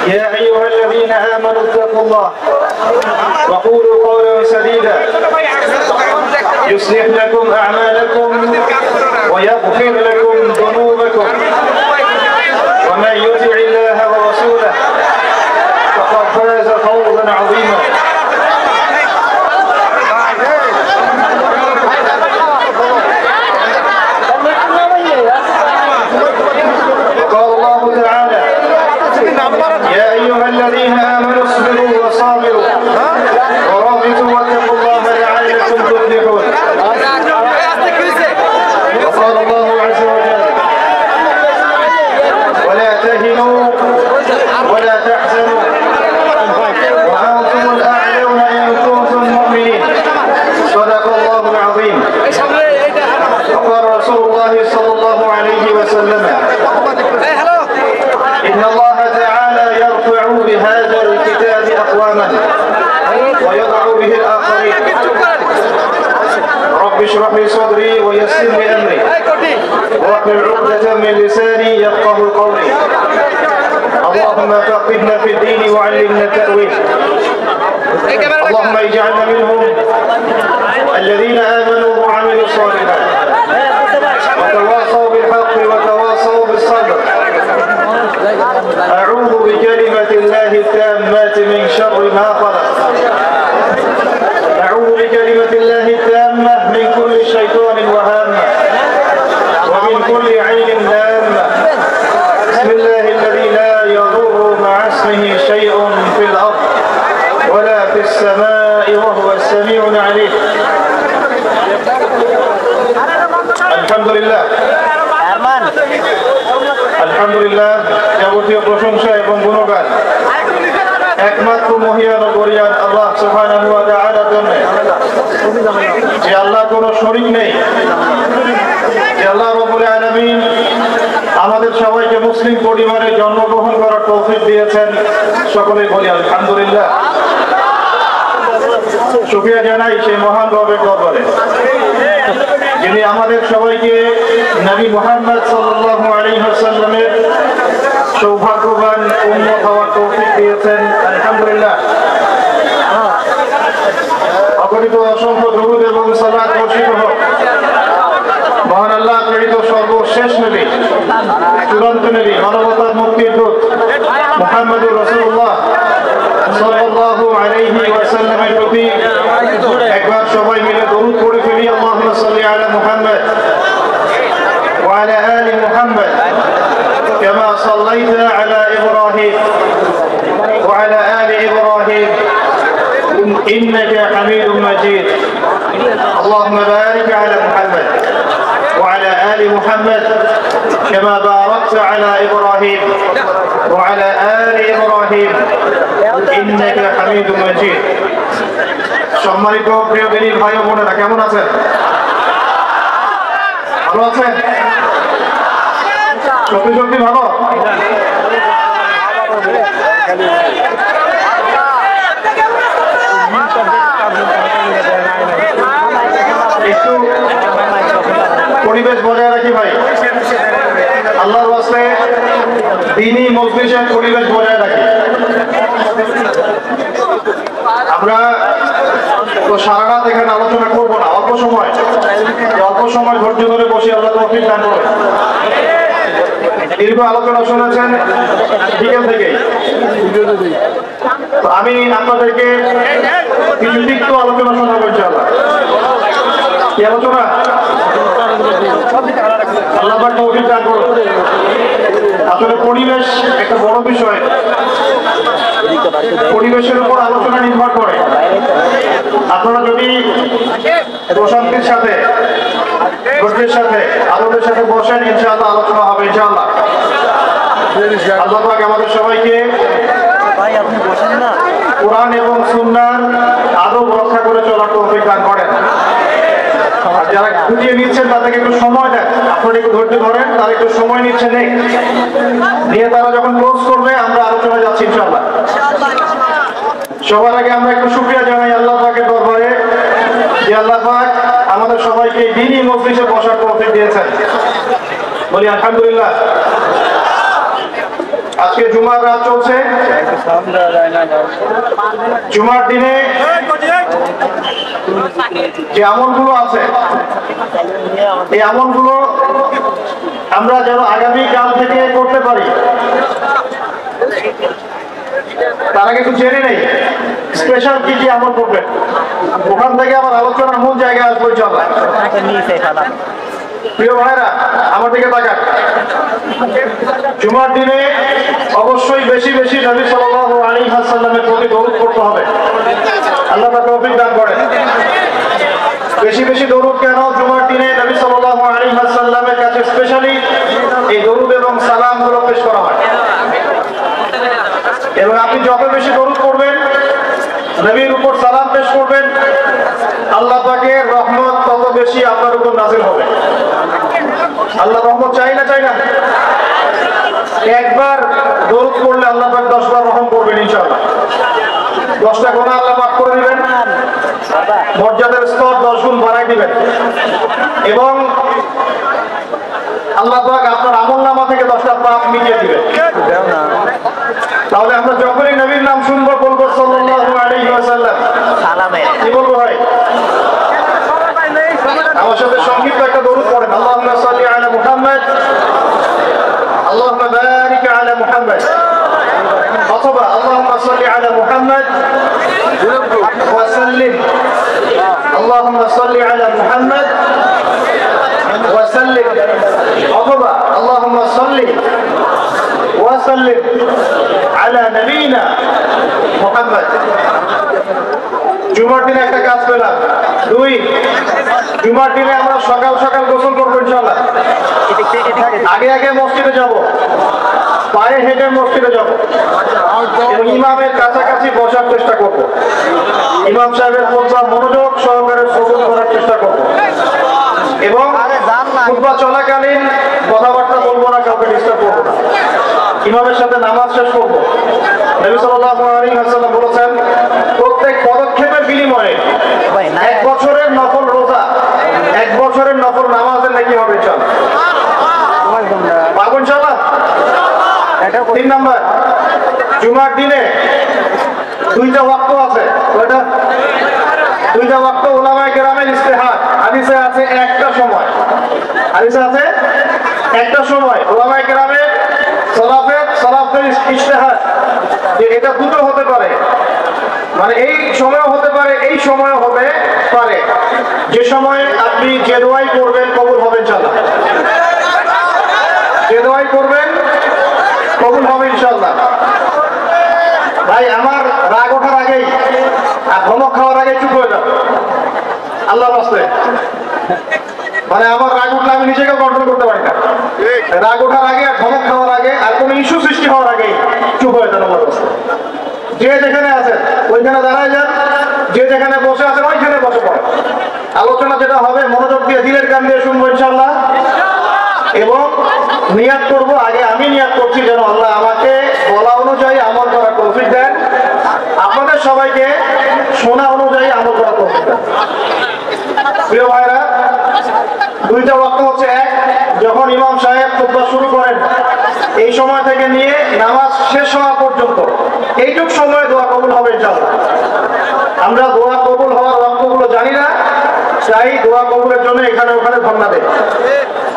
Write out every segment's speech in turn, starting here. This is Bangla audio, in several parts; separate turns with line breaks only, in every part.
يا أيها الذين آمنوا اتقوا الله وقولوا قولا سديدا يصلح لكم أعمالكم ويغفر لكم ذنوبكم ومن يطع الله ورسوله فقد فاز فوزا عظيما. وقال الله تعالى يا أيها الذين آمنوا اصبروا وصابروا ورابطوا واتقوا الله لعلكم تفلحون. وقال الله عز وجل ولا تهنوا ولا تحزنوا وأنتم الأعلون إن كنتم مؤمنين. صدق الله العظيم. وقال رسول الله صلى الله عليه وسلم إن الله تعالى يرفع بهذا الكتاب أقواما ويضع به الآخرين. رب اشرح لي صدري ويسر لي أمري واحلل عقدة من لساني يفقهوا قولي. اللهم فقهنا في الدين وعلمنا التأويل. اللهم اجعلنا منهم الذين آمنوا وعملوا الصالحات وتواصوا بالحق وتواصوا بالصبر. أعوذ بكلمة الله التامات من شر ما خلق. أعوذ بكلمة الله التامة من كل شيطان وهامة ومن كل عين لامة. بسم الله الذي لا يضر مع اسمه شيء في الأرض ولا في السماء وهو السميع العليم. الحمد لله আলহামদুলিল্লাহ, যাবতীয় প্রশংসা এবং গুণগান একমাত্র মহিয়ান ও গরিয়ান আল্লাহ সুবহানাহু ওয়া তাআলার জন্য, যে আল্লাহ কোনো শরীক নেই, যে আল্লাহ রাব্বুল আলামিন আমাদের সবাইকে মুসলিম পরিবারে জন্মগ্রহণ করার তৌফিক দিয়েছেন। সকলেই বলি আলহামদুলিল্লাহ। শুকরিয়া জানাই সেই মহান রবের দরবারে, যিনি আমাদের সবাইকে নবী মুহাম্মদ সাল্লাল্লাহু আলাইহি ওয়াসাল্লামের সৌভাগ্যবান উম্মত হওয়ার তৌফিক দিয়েছেন। আলহামদুলিল্লাহ। অগণিত অসংখ্য দরুদ এবং সালাত বর্ষিত হোক মহান আল্লাহ প্রেরিত সর্বশেষ নবী, চূড়ান্ত নবী, মানবতার মুক্তির দূত মুহাম্মদুর রাসূলুল্লাহ সাল্লাল্লাহু আলাইহি ওয়াসাল্লামের প্রতি একবার সবাই মিলে দরুদ পড়ে ফেলি। আল্লাহুম্মা সাল্লি আলা মুহাম্মদ ওয়া আলা আলি মুহাম্মদ কামা সাল্লাইতা আলা ইব্রাহিম ওয়া আলা আলি ইব্রাহিম ইন্নাকা হামিদুম মাজিদ। আল্লাহুম্মা বারিক আলা মুহাম্মদ ওয়া আলা আলি মুহাম্মদ কামা বারাকতা আলা ইব্রাহিম ওয়া আলা আলি ইব্রাহিম ইন্নাকা হামিদুম মাজিদ। সম্মানিত প্রিয় দিনী ভাই ও বোনেরা, কেমন আছেন? ভালো আছেন? সত্যি সত্যি ভালো? একটু পরিবেশ বজায় রাখি ভাই, আল্লাহর ওয়াস্তে দ্বীনি মজলিসের পরিবেশ বজায় রাখি। আমরা তো সারা রাত এখানে আলোচনা করবো না, অল্প সময় ধৈর্য ধরে বসে আল্লাহ তৌফিক দান করবেন। দীর্ঘ আলোচনা শুনেছেন বিকেল থেকেই, তো আমি আপনাদেরকে কিছু তিক্ত আলোচনা শোনাবো ইনশাআল্লাহ। কি আলোচনা? আল্লাহ পাক তৌফিক দান করুন। আসলে পরিবেশ একটা বড় বিষয়, পরিবেশের উপর আলোচনা নির্ভর করে। আপনারা যদি প্রশান্তির সাথে, ধৈর্যের সাথে, আনন্দের সাথে বসেন, ইনশাআল্লাহ আলোচনা হবে ইনশাআল্লাহ। আল্লাহ পাক আমাদের সবাইকে কোরআন এবং সুন্নাহর আদব রক্ষা করে চলার তৌফিক দান করেন। যারা খুঁজিয়ে নিচ্ছেন তাদেরকে একটু সময় দেন, আপনারা একটু ধৈর্য ধরেন, তারা একটু সময় নিচ্ছে নেই নিয়ে তারা যখন ক্লোজ করবে আমরা আলোচনা যাচ্ছি ইনশাআল্লাহ। সবার আগে আমরা একটু শুকরিয়া জানাই আল্লাহ পাকের দরবারে, যে আল্লাহ পাক আমাদের সবাইকে দ্বীনি মজলিসে বসার তৌফিক দিয়েছেন। বলি আলহামদুলিল্লাহ। আজকে জুমার রাত চলছে। জুমার দিনে যে আমলগুলো আছে এই আমলগুলো আমরা যেন আগামী কাল থেকে করতে পারি তার আগে একটু জেনে নেই স্পেশাল কি কি আমল করবেন, ওখান থেকে আমার আলোচনার মূল জায়গায় আসবো ইনশাআল্লাহ। প্রিয় ভাইরা আমার দিকে তাকান। জুমার দিনে অবশ্যই বেশি বেশি নবী সাল্লাল্লাহু আলাইহি ওয়াসাল্লামের প্রতি দরুদ পড়তে হবে। আল্লাহ তাআলা তৌফিক দান করেন। বেশি বেশি দরুদ কেন? জুমার দিনে নবী সাল্লাল্লাহু আলাইহি ওয়াসাল্লামের কাছে স্পেশালি এই দরুদ এবং সালামগুলো পেশ করা হয় এবং আপনি যত বেশি দরুদ পড়বেন, নবীর উপর সালাম পেশ করবেন, আল্লাহ পাকের রহমত তত বেশি আপনার উপর নাযিল হবে। আল্লাহ রহমত চাই না চাই না? একবার দরুদ পড়লে আল্লাহ পাক 10 বার রহম করবেন ইনশাআল্লাহ। 10টা গুনাহ আল্লাহ মাফ করে দিবেন, মর্যাদার স্তর 10 গুণ বাড়াই দিবেন এবং আল্লাহ পাক আপনার আমলনামা থেকে 10টা পাপ মিটিয়ে দিবেন। তাহলে আমরা যখনই নবীর নাম শুনবো বলবো সাল্লাল্লাহু আলাইহি ওয়াসাল্লাম। কি বলবো ভাই? আমার সাথে সংক্ষিপ্ত একটা দরুদ পড়েন। আল্লাহুম্মা সাল্লি আলা মুহাম্মদ, আল্লাহুম্মা বারিক আলা মুহাম্মদ, অথবা আল্লাহুম্মা সাল্লি আলা মুহাম্মদ ওয়া সাল্লিম, আল্লাহুম্মা সাল্লি আলা মুহাম্মদ ওয়া সাল্লিম, অথবা আল্লাহুম্মা সাল্লি ওয়া সাল্লিম আলা নবিনা মুহাম্মদ। জুমার দিনে একটা কাজ পেলাম। 2, জুমার দিনে আমরা সকাল সকাল গোসল করবো ইনশাআল্লাহ। আগে আগে মসজিদে যাব, পায়ে হেঁটে মসজিদে যাব এবং ইমামের কাছাকাছি বসার চেষ্টা করব। ইমাম সাহেবের খুতবা মনোযোগ সহকারে শ্রবণ করার চেষ্টা করব এবং খুতবা চলাকালীন কথাবার্তা বলবো না, কাউকে ডিস্টার্ব করবো না। ইমামের সাথে নামাজ শেষ করবো। নবী সাল্লাল্লাহু আলাইহি ওয়াসাল্লাম বলেছেন প্রত্যেক পদক্ষেপের বিনিময়ে 1 বছরের নফল রোজা, 1 বছরের নফল নামাজের নাকি হবে ইনশাআল্লাহ। পারবো ইনশাআল্লাহ। 3 নাম্বার, জুমার দিনে 2টা ওয়াক্ত আছে। কয়টা? 2টা ওয়াক্ত উলামায়ে কেরামের ইজতিহাদ। হাদিসে আছে একটা সময়, হাদিসে আছে একটা সময়। উলামায়ে কেরামের সালাফের ইজতিহাদ যে এটা দুটো হতে পারে, মানে এই সময়ও হতে পারে, এই সময়ও হতে পারে। যে সময়ে আপনি যে দোয়াই করবেন কবুল হবে ইনশাআল্লাহ। যে দোয়াই করবেন কবুল হবে ইনশাআল্লাহ। ভাই আমার রাগ ওঠার আগেই আর ধমক খাওয়ার আগে চুপ হয়ে যাও আল্লাহর রাস্তায়। মানে আমার রাগ উঠলে আমি নিজেকে কন্ট্রোল করতে পারি না। রাগ ওঠার আগে আর ধমক খাওয়ার আগে আর কোনো ইস্যু সৃষ্টি হওয়ার আগেই চুপ হয়ে যান আল্লাহর রাস্তায়। যে যেখানে আছেন ওইখানে দাঁড়ায় যান, যে যেখানে বসে আছেন ওইখানে বসে পড়েন। আলোচনা যেটা হবে মনোযোগ দিয়ে দিলের কান দিয়ে শুনবো ইনশাআল্লাহ এবং নিয়াত করবো। আগে আমি নিয়াত করছি যেন আল্লাহ আমাকে বলা অনুযায়ী আমল করার তৌফিক দেন, আপনাদের সবাইকে শোনা অনুযায়ী আমল করার তৌফিক দেন। প্রিয় ভাইরা, 2টা ওয়াক্ত হচ্ছে। 1, যখন ইমাম সাহেব খুতবা শুরু করেন এই সময় থেকে নিয়ে নামাজ শেষ হওয়া পর্যন্ত এইটুক সময় দোয়া কবুল হবে ইনশাআল্লাহ। আমরা দোয়া কবুল হওয়ার ওয়াক্তগুলো জানি না, তাই দোয়া কবুলের জন্য এখানে ওখানে ধর্ণা দেয়।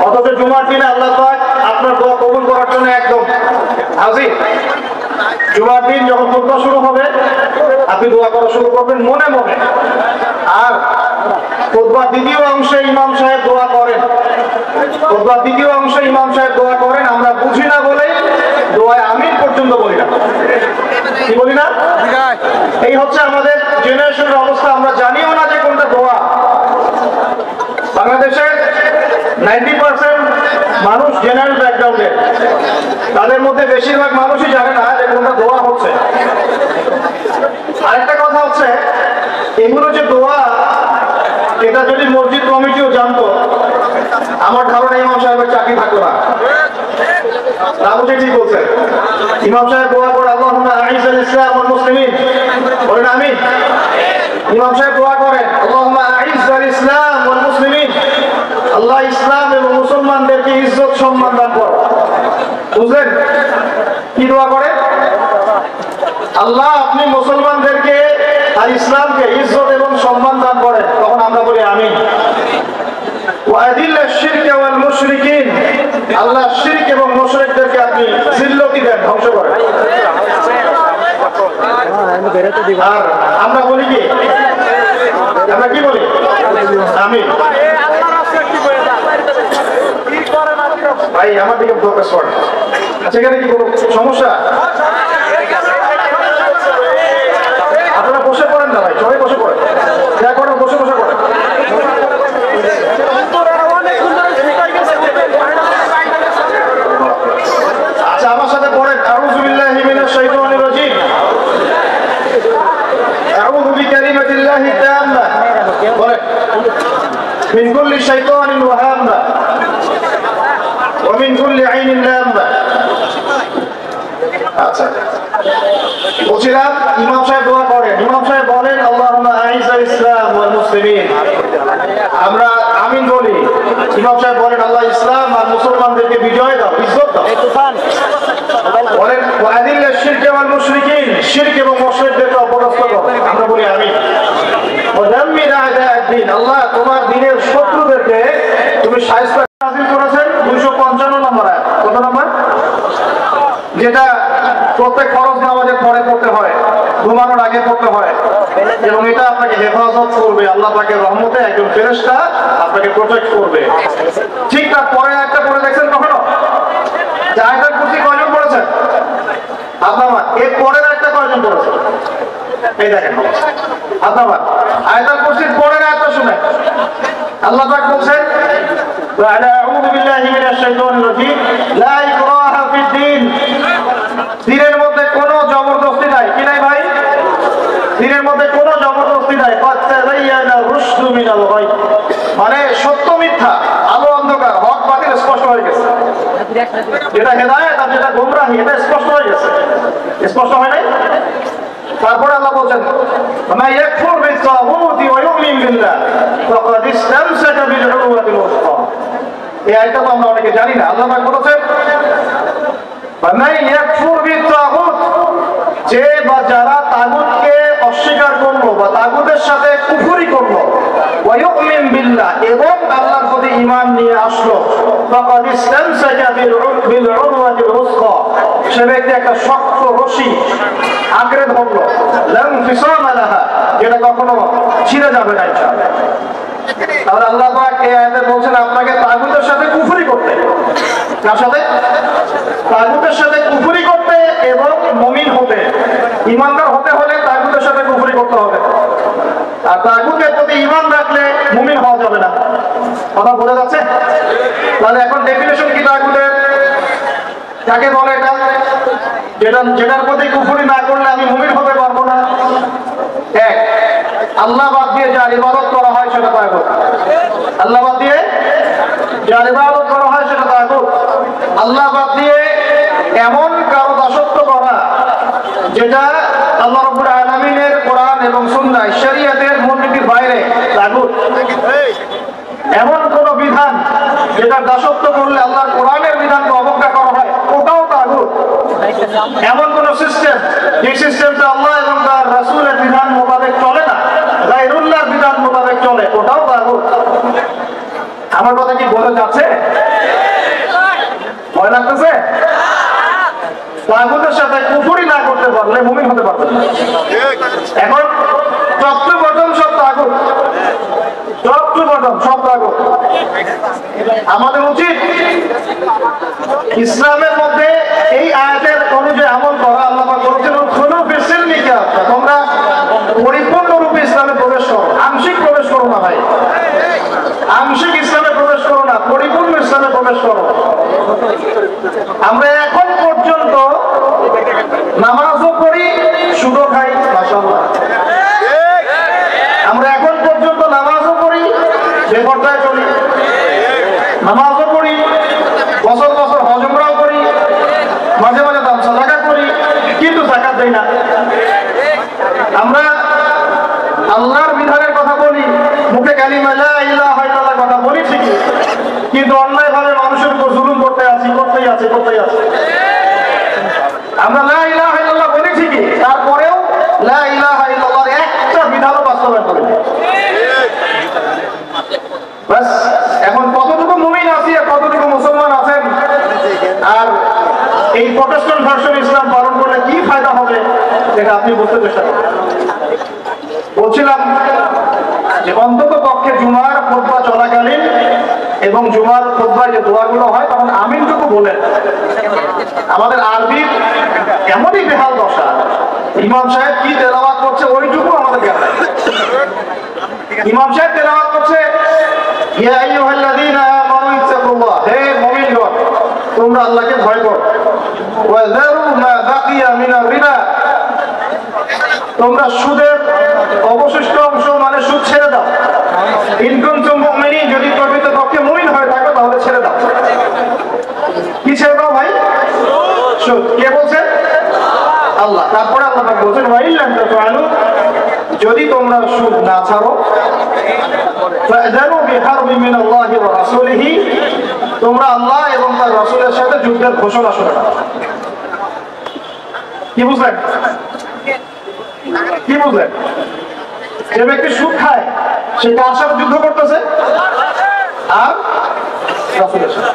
অথচ জুমার দিনে আল্লাহ পাক আপনার দোয়া কবুল করার জন্য একদম হাজির। জুমার দিন যখন খুতবা শুরু হবে আপনি দোয়া করা শুরু করবেন মনে মনে। আর খুতবার দ্বিতীয় অংশে ইমাম সাহেব দোয়া করেন, খুতবার দ্বিতীয় অংশে ইমাম সাহেব দোয়া করেন। আমরা বুঝি না বলে দোয়ায় আমিন পর্যন্ত বলি না। কি বলি না? এই হচ্ছে আমাদের জেনারেশনের অবস্থা। আমরা জানিও না যে কোনটা দোয়া। বাংলাদেশে 90% মানুষ জেনারেল ব্যাকগ্রাউন্ডের, তাদের মধ্যে বেশিরভাগ মানুষই জানে না যে কোনটা দোয়া হচ্ছে। আরেকটা কথা হচ্ছে এগুলো যে দোয়া, এটা যদি মসজিদ কমিটিও জানতো আমার ধারণা ইমাম সাহেবের চাকরি থাকতো না। রাবুজি ঠিক বলছেন। ইমাম সাহেব দোয়া করে আল্লাহুম্মা আইজ্জিল ইসলাম ওয়াল মুসলিমিন, বলেন আমিন। ইমাম সাহেব দোয়া করেন আল্লাহুম্মা আইজ্জিল ইসলাম ওয়াল মুসলিমিন, আল্লাহ ইসলাম এবং মুসলমানদেরকে ইজ্জত সম্মান দান করো। বুঝলেন কি দোয়া করে? আল্লাহ আপনি মুসলমানদেরকে আর ইসলামকে ইজ্জত এবং সম্মান দান করেন। তখন আমরা বলি আমিন। ওয়াদিল্লাহ শিরক ওয়াল মুশরিকিন, আল্লাহ শিরক এবং মুশরিকদেরকে আপনি জিল্লতি দেন, ধ্বংস করেন। আর আমরা বলি কি? আমরা কি বলি? আমিন। ভাই আমার দিকে ফোকাস করেন। আচ্ছা এখানে কি কোনো সমস্যা? আপনারা বসে পড়েন না ভাই, সবাই বসে পড়েন, যা করেন বসে বসে করেন। আচ্ছা আমার সাথে পড়েন, আউযু বিল্লাহি মিনাশ শাইতানির রাজীম, আউযু বিকালিমাতিল্লাহি তাম্মা, বলেন, মিন কুল্লি শাইতানিন ওয়া হাম্মা ওয়া মিন কুল্লি আইনিন লাম্মা। আচ্ছা বলছিলাম ইমাম সাহেব দোয়া করেন। ইমাম সাহেব বলেন আল্লাহুম্মা আইজ্জাল ইসলাম ওয়াল মুসলিমিন, আমরা আমিন বলি। ইমাম সাহেব বলেন আল্লাহ ইসলাম আর মুসলমানদেরকে বিজয় দাও, ইজ্জত দাও। বলেন ওয়াদিল্লাহ শিরক ওয়াল মুশরিকিন, শিরক এবং মুশরিকদেরকে অপদস্থ করো, আমরা বলি আমিন। ওয়াদাম্মির আ'দা'আদ-দ্বীন, আল্লাহ তোমার দ্বীনের শত্রুদেরকে তুমি শায়েস্তা নাযিল করেছেন। 255 নম্বর আয়াত। কত নম্বর? যেটা প্রত্যেক ফরজ নামাজের পরে পড়তে হয়, ঘুমানোর আগে পড়তে হয়, এবং এটা আপনাকে হেফাজত করবে। আল্লাহ পাকের রহমতে একজন ফেরেশতা আপনাকে প্রোটেক্ট করবে। ঠিক তার পরে একটা পড়ে দেখছেন কখনো? আয়াতুল কুরসি কয়জন পড়েছেন? আপনার এর পরের একটা কয়জন পড়েছেন? এই দেখেন আপনার আয়াতুল কুরসির পরের আয়াতটা শুনেন। আল্লাহ পাক বলছেন আউযু বিল্লাহি মিনাশ শাইতানির রাজীম, লা ইকরাহা ফিদ-দ্বীন, দ্বীনের মধ্যে কোনো জবরদস্তি নাই। কি নাই ভাই? দ্বীনের মধ্যে কোনো জবরদস্তি নাই। ক্বাদ তাবায়্যানা রুশদু মিনাল গায়, মানে সত্য মিথ্যা, আলো অন্ধকার, হক বাতিল স্পষ্ট হয়ে গেছে। যেটা হেদায়েত আর যেটা গোমরাহি, এটা স্পষ্ট হয়ে গেছে। স্পষ্ট হয় নাই? তারপরে আল্লাহ বলেন মা ইয়াকফুর বিত-তাগুতি ওয়া ইউমিন বিল্লাহ ফাকাদ ইসতামসাকা বিল উরওয়াতিল ওয়াসতা। এই আয়াতটা তো আমরা অনেকে জানি না। আল্লাহ পাক বলেছেন মা ইয়াকফুর বিত-তাগুত, যে বা যারা তাগুতকে অস্বীকার করলো বা তাগুতের সাথে কুফরি করলো, ওয়া ইউমিন বিল্লাহ, এবং আল্লাহর প্রতি ঈমান নিয়ে আসলো, ফাকাদ ইসতামসাকা বিল উরওয়াতিল ওয়াসতা, সে ব্যক্তি একটা শক্ত রশি আঁকড়ে ধরলো, লাম ফিসামা লাহা, যেটা কখনো ছিঁড়ে যাবে না ইনশাআল্লাহ। তাহলে আল্লাহ পাক এই আয়াতে বলছেন আপনাকে তাগুতের সাথে কুফরি করতে। কার সাথে? তাগুতের সাথে কুফরি করতে এবং মুমিন হতে। ঈমানদার হতে হলে তাগুতের সাথে কুফরি করতে হবে, আর তাগুতের প্রতি ঈমান রাখলে মুমিন হওয়া যাবে না। কথা বোঝা যাচ্ছে? তাহলে এখন ডেফিনেশন কি তাগুতের? কাকে বলে এটা? যেটার প্রতি কুফরি না করলে আমি মুমিন হতে পারবো না। এক, আল্লাহ বাদ দিয়ে যার ইবাদত করা হয় সেটা তাগুত। আল্লাহ বাদ দিয়ে যার ইবাদত করা হয় সেটা তাগুত। আল্লাহ বাদ দিয়ে এমন কারো দাসত্ব করা যেটা আল্লাহ রাব্বুল আলামিনের কোরআন এবং সুন্নাহ শরীয়তের মূলনীতির বাইরে, তাগুত। এমন কোন বিধান যেটা দাসত্ব করলে আল্লাহর কোরআনের বিধানকে অবজ্ঞা করা হয়, ওটাও তাগুত। এমন কোন সিস্টেম যে সিস্টেমটা আল্লাহ এবং তার রাসূলের বিধান মোতাবেক চলে না, গায়রুল্লাহর বিধান মোতাবেক চলে, ওটাও তাগুত। আমার কথা কি বোঝা যাচ্ছে? ভয় লাগতেছে? তাগুতের সাথে কুফরি না করতে পারলে মুমিন হতে পারবে না। এখন চক্র বটন সব তাগুত, চক্র বটন সব তাগুত। আমাদের উচিত ইসলামের মধ্যে এই আয়াতের অনুযায়ী আমল করা। আল্লাহ পাক বলেছেন খুলু ফিস-সিলমি কাফা, তোমরা পরিপূর্ণরূপে ইসলামে প্রবেশ করো, আংশিক প্রবেশ করো না ভাই, আংশিক ইসলামে প্রবেশ করো না, পরিপূর্ণ ইসলামে প্রবেশ করো। আমরা এখন পর্যন্ত নামাজও পড়ি, সুদও খাই, মাশাআল্লাহ। আমরা এখন পর্যন্ত নামাজও পড়ি, বেপরদায় চলি, নামাজও পড়ি, বছর বছর হজ উমরাও করি, মাঝে মাঝে দান সাদাকা করি, কিন্তু যাকাত দেই না। আমরা আল্লাহর বিধানের কথা বলি, মুখে কালিমা লা ইলাহা ইল্লাল্লাহর কথা বলি ঠিকই, কিন্তু অন্যায়ভাবে মানুষের উপর জুলুম করতে আছি, করতে কোথায় আছে কোথায় আছে। আমরা লা ইলাহা ইল্লাল্লাহ বলি ঠিকই, তারপরেও লা ইলাহা ইল্লাল্লাহর একটা বিধানও বাস্তবায়ন করি না। বাস এখন কতটুকু মুমিন আছি আর কতটুকু মুসলমান আছেন, আর এই প্রটেস্ট্যান্ট ভার্সন ইসলাম পালন করলে কি ফায়দা হবে এটা আপনি বুঝতে চেষ্টা করেন। বলছিলাম যে অন্তত পক্ষে জুমার খুতবা চলাকালীন এবং জুমার খুতবায় যে দোয়াগুলো হয় তখন আমিনটুকু বলেন। আমাদের আরবির এমনই বেহাল দশা, ইমাম সাহেব কি তেলাওয়াত করছে ওইটুকু আমাদের জ্ঞান নাই। ইমাম সাহেব তেলাওয়াত করছে ইয়া আইয়ুহাল্লাযীনা আমানু ইত্তাকুল্লাহ, হে মুমিনগণ তোমরা আল্লাহকে ভয় করো, ওয়া যারু মা বাকিয়া মিনার রিবা, তোমরা সুদের অবশিষ্ট অংশ মানে সুদ ছেড়ে দাও। ইন কুনতুম মুমিনিন, যদি প্রকৃতপক্ষে মুমিন হয়ে থাকো তাহলে ছেড়ে দাও। কি ছেড়ে দাও ভাই? সুদ। কে বলছে? আল্লাহ। তারপরে আল্লাহ পাক বলছেন ওয়া ইল্লাম তাফআলু, যদি তোমরা সুদ না ছাড়ো ফাযারু বিহারবিন মিনাল্লাহি ওয়া রাসূলিহি, তোমরা আল্লাহ এবং তার রাসূলের সাথে যুদ্ধের ঘোষণা শুনে নাও। কি বুঝলেন? কি বুঝলেন? যে ব্যক্তি সুদ খায় সে কার সাথে যুদ্ধ করতেছে? আর রাসূলের সাথে।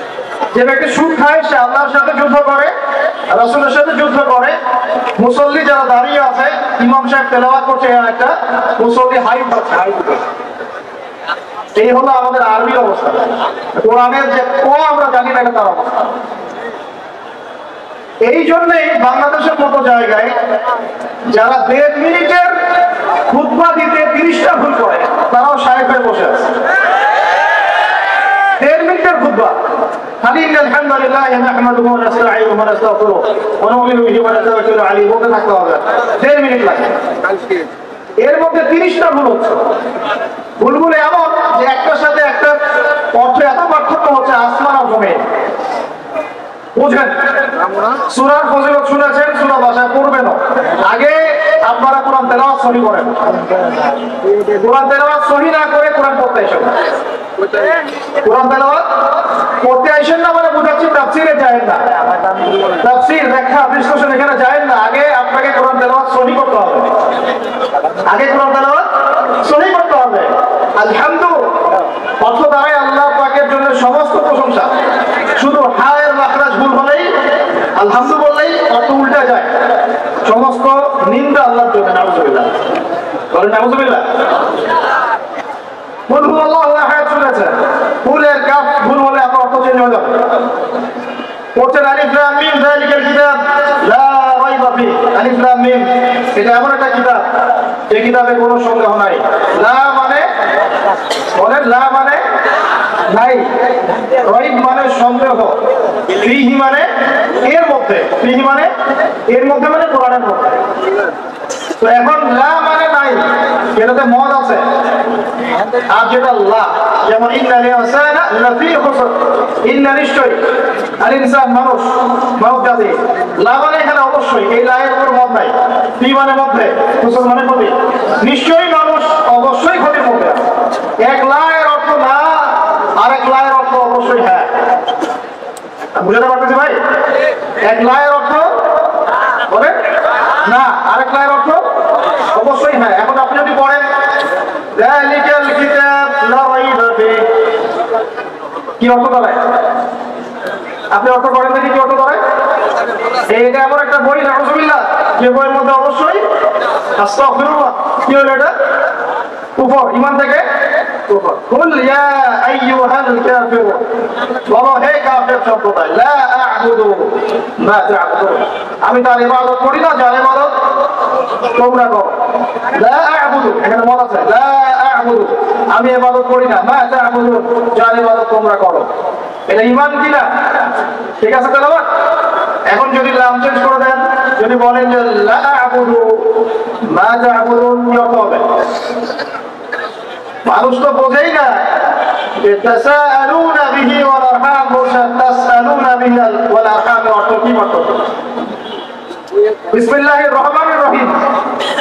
যে ব্যক্তি সুদ খায় সে আল্লাহর সাথে যুদ্ধ করে, রাসূলের সাথে যুদ্ধ করে। মুসল্লি যারা দাঁড়িয়ে আছে, ইমাম সাহেব তেলাওয়াত করছে, একটা মুসল্লি হাই পাচ্ছে, হাই দিতে। এই হলো আমাদের আরবির অবস্থা। কোরআনের যে আমরা জানি না তার অবস্থা। এই জন্যই বাংলাদেশের মতো জায়গায় যারা 1.5 মিনিটের খুতবা দিতে 30টা ভুল করে তারাও সাহেবের বসে আছে। 1.5 মিনিটের খুতবা খালি আলহামদুলিল্লাহ নাহমাদুহু ওয়া নাস্তাঈনুহু ওয়া নাস্তাগফিরুহু ওয়া নু'মিনু বিহি ওয়া নাতাওয়াক্কালু আলাইহি বলতে থাকতে হবে। 1.5 মিনিট লাগে, এর মধ্যে 30টা ভুল হচ্ছে। ভুলগুলো এমন যে একটার সাথে একটা অর্থে এত পার্থক্য হচ্ছে আসমান আর জমিন। বুঝেন? সূরার ফজিলত শুনেছেন, সূরা ভাষায় পড়বেন। আগে আপনারা কোরআন তেলাওয়াত সহি করেন। কোরআন তেলাওয়াত সহি না করে কোরআন পড়তে আসেন। কোরআন তেলাওয়াত পড়তে আসেন না মানে বুঝাচ্ছি তাফসীরে যায়েন না। তাফসীর ব্যাখ্যা বিশ্লেষণ এখানে যায়েন না। আগে আপনাকে কোরআন তেলাওয়াত সহি করতে হবে। আগে কোরআন তেলাওয়াত সহি করতে হবে। আলহামদুলিল্লাহ অর্থ দ্বারাই আল্লাহ পাকের জন্য সমস্ত প্রশংসা। শুধু হায়ের মাখরাজ ভুল হলেই আলহামদুলিল্লাহ বললেই অর্থ উল্টা যায়। সমস্ত নিন্দা আল্লাহর জন্য। নাউযুবিল্লাহ বলেন, নাউযুবিল্লাহ। কুল হুয়াল্লাহু আহাদ শুনেছেন, কুলের কাফ ভুল হলে আপনার অর্থ চেঞ্জ হয়ে যাবে। পড়ছেন আলিফ লাম মিম যালিকাল কিতাব লা রাইবা ফি। আলিফ লাম মিম এটা এমন একটা কিতাব যে কিতাবে কোনো সন্দেহ নাই। লা মানে বলেন, লা মানে নাই, রাইব মানে সন্দেহ, ফিহি মানে এর মধ্যে, ফিহি মানে এর মধ্যে মানে কোরআনের মধ্যে। তো এখন লা মানে নাই, এটাতে মদ আছে। আর যেটা লা, যেমন ইন্নাল ইনসানা লাফি খুসর, ইন্না নিশ্চয়, আল ইনসান মানুষ, মানব জাতি। লা মানে এখানে অবশ্যই, এই লা এর উপর মদ নাই। ফি মানে মধ্যে, খুসর মানে ক্ষতি। নিশ্চয়ই মানুষ অবশ্যই ক্ষতির মধ্যে আছে। এক লা এর অর্থ না, আরেক লা এর অর্থ অবশ্যই হ্যাঁ। বুঝতে পারতেছি ভাই? এক লা এর অর্থ বলেন না, আরেক লা এর অর্থ অবশ্যই হ্যাঁ। এখন আপনি যদি পড়েন যালিকাল কিতাব লা রাইবা ফি, কি অর্থ দাঁড়ায়? আপনি অর্থ করেন দেখি কি অর্থ দাঁড়ায়? এইটা এমন একটা বই, নাউযুবিল্লাহ, যে বইয়ের মধ্যে অবশ্যই আস্তাগফিরুল্লাহ। কি হলো এটা? কুফর, ঈমান থেকে কুফর। কুল ইয়া আইয়ুহাল কাফিরুন, বলো হে কাফের সম্প্রদায়, লা আ'বুদু মা তা'বুদুন, আমি তার ইবাদত করি না যার ইবাদত তোমরা করো। লা আ'বুদু, এখানে মত আছে, লা আ'বুদু, আমি ইবাদত করি না, মা তা'বুদুন, যার ইবাদত তোমরা করো। এটা ঈমান কি না? ঠিক আছে তেলাওয়াত। এখন যদি নাম চেঞ্জ করে দেন, যদি বলেন যে লা আ'বুদু মা তা'বুদুন, কি অর্থ হবে? মানুষ তো বোঝেই না যে তাসাআলুনা বিহি ওয়াল আরহাম, বলছে তাসআলুনা বিহি ওয়াল আরহাম অর্থ কি? অর্থ বিসমিল্লাহির রহমানির রহিম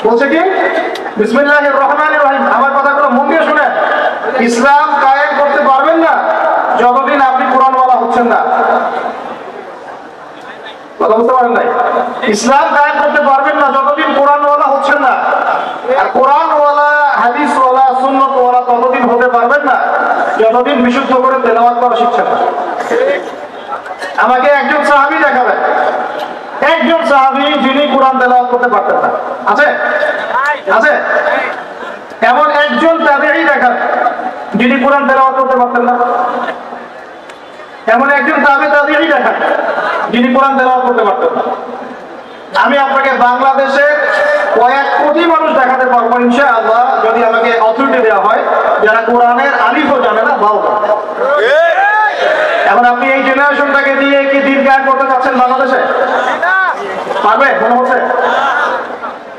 বলছে কি? বিসমিল্লাহির রহমানির রহিম। আমার কথাগুলো মন দিয়ে শুনেন। ইসলাম কায়েম করতে পারবেন না যতদিন আপনি কোরআনওয়ালা হচ্ছেন না। কথা বুঝতে পারেন নাই? ইসলাম কায়েম করতে পারবেন না যতদিন কোরআনওয়ালা হচ্ছেন না, আর কোরআনওয়ালা হাদিসওয়ালা সুন্নতওয়ালা ততদিন হতে পারবেন না যতদিন বিশুদ্ধ করে তেলাওয়াত করা শিখছেন না। আমাকে একজন সাহাবী দেখাবেন, একজন সাহাবী যিনি কোরআন তেলাওয়াত করতে পারতেন না। আছে? আছে? এমন একজন তাবেঈ দেখাবেন যিনি কোরআন তেলাওয়াত করতে পারতেন না। এমন একজন তাবেঈ দেখান যিনি কোরআন তেলাওয়াত করতে পারতেন না। আমি আপনাকে বাংলাদেশে কয়েক কোটি মানুষ দেখাতে পারবো ইনশাআল্লাহ, যদি আমাকে অথরিটি দেওয়া হয়, যারা কোরআনের আলিফও জানে না বাও জানে। এখন আপনি এই জেনারেশনটাকে দিয়ে কি দিন কায়েম করতে চাচ্ছেন বাংলাদেশে? পারবেন মনে হচ্ছে?